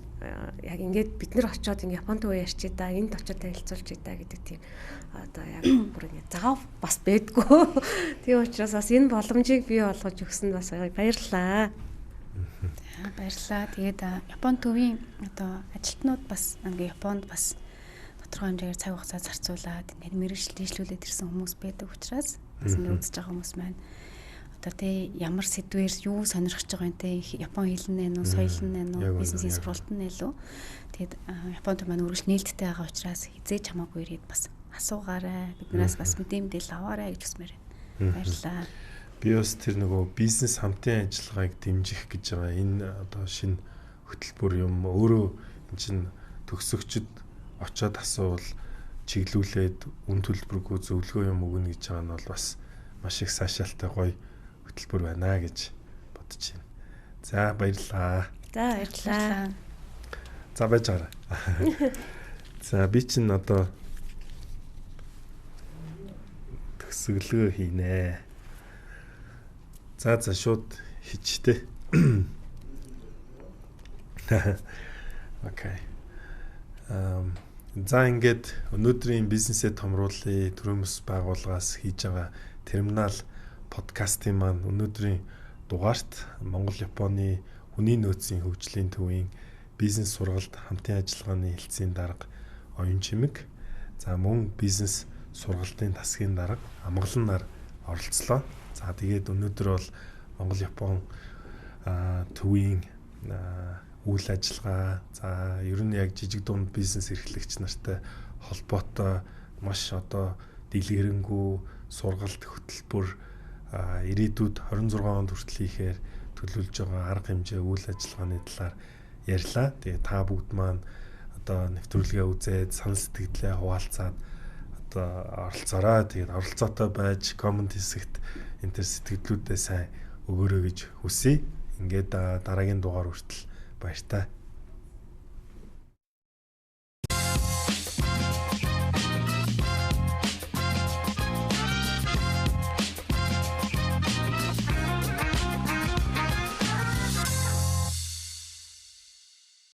яг ингээд бид нар очиод ингээ Япон төв ярьчий да, энд очиод танилцуулж идэ гэдэг тийм одоо яг бүр ингээ заав бас байдгүй. Тийм учраас бас энэ боломжийг бий болгож өгсөнд бас баярлалаа. Баярлалаа. Тэгээд Япон төвийн одоо ажилтнууд бас ингээ Японд бас тодорхой хэмжээгээр цаг хугацаа зарцуулаад мэргэжил дэвшлүүлээд ирсэн хүмүүс байдаг учраас бас ингээ үзэж байгаа хүмүүс маань одоо тий ямар сэдвээр юу сонирхож байгаа юм те Япон хэл нь нэ соёл нь нэ бизнесийн сургалт нь нэ лөө. Тэгээд Японд маань үргэлж нээлттэй байгаа учраас хизээж хамаагүй ирээд бас асуугаарай. Биднээс бас мэдээлэл аваарай гэж хүсмээр байна. Баярлалаа. Би бас тэр нөгөө бизнес хамтын ажиллагааг дэмжих гэж байгаа энэ одоо шинэ хөтөлбөр юм өөрөө эн чин төгсөгчд очиод асуувал чиглүүлээд үн төлбөргүй зөвлөгөө юм өгнө гэж байгаа нь бол бас маш их сайшаалтай гоё хөтөлбөр байна гэж бодож байна. За баярлалаа. За баярлалаа. За байж байгаа. За би чинь одоо төгсгөлөө хийнэ. За шууд хийчтэй. Окей. За ингээд өнөөдрийн бизнесээ томруулъя төрийн бүс байгууллагаас хийж байгаа терминал подкастын маань өнөөдрийн дугаарт Монгол Японы хүний нөөцийн хөгжлийн төвийн бизнес сургалт хамтын ажиллагааны хэлтсийн дарга оюун чимэг. За мөн бизнес сургалтын тасгийн дарга амгалан нар оролцлоо. За тэгээд өнөөдөр бол Монгол Япон төвийн үйл ажиллагаа за ер нь яг жижиг дунд бизнес эрхлэгч нартай холбоотой маш одоо дэлгэрэнгүй сургалт хөтөлбөр ирээдүйд 26 онд хүртэл хийхээр төлөвлөж байгаа арга хэмжээ үйл ажиллагааны талаар ярьлаа. Тэгээ та бүгд маань одоо нэвтрүүлгээ үзээд санал сэтгэлдээ хуваалцаад одоо оролцоорой. Тэгээд оролцоотой байж комент хэсэгт энэ төр сэтгэлдлүүдээ сайн өгөөрэй гэж хүсье. Ингээд дараагийн дугаар хүртэл баяртай.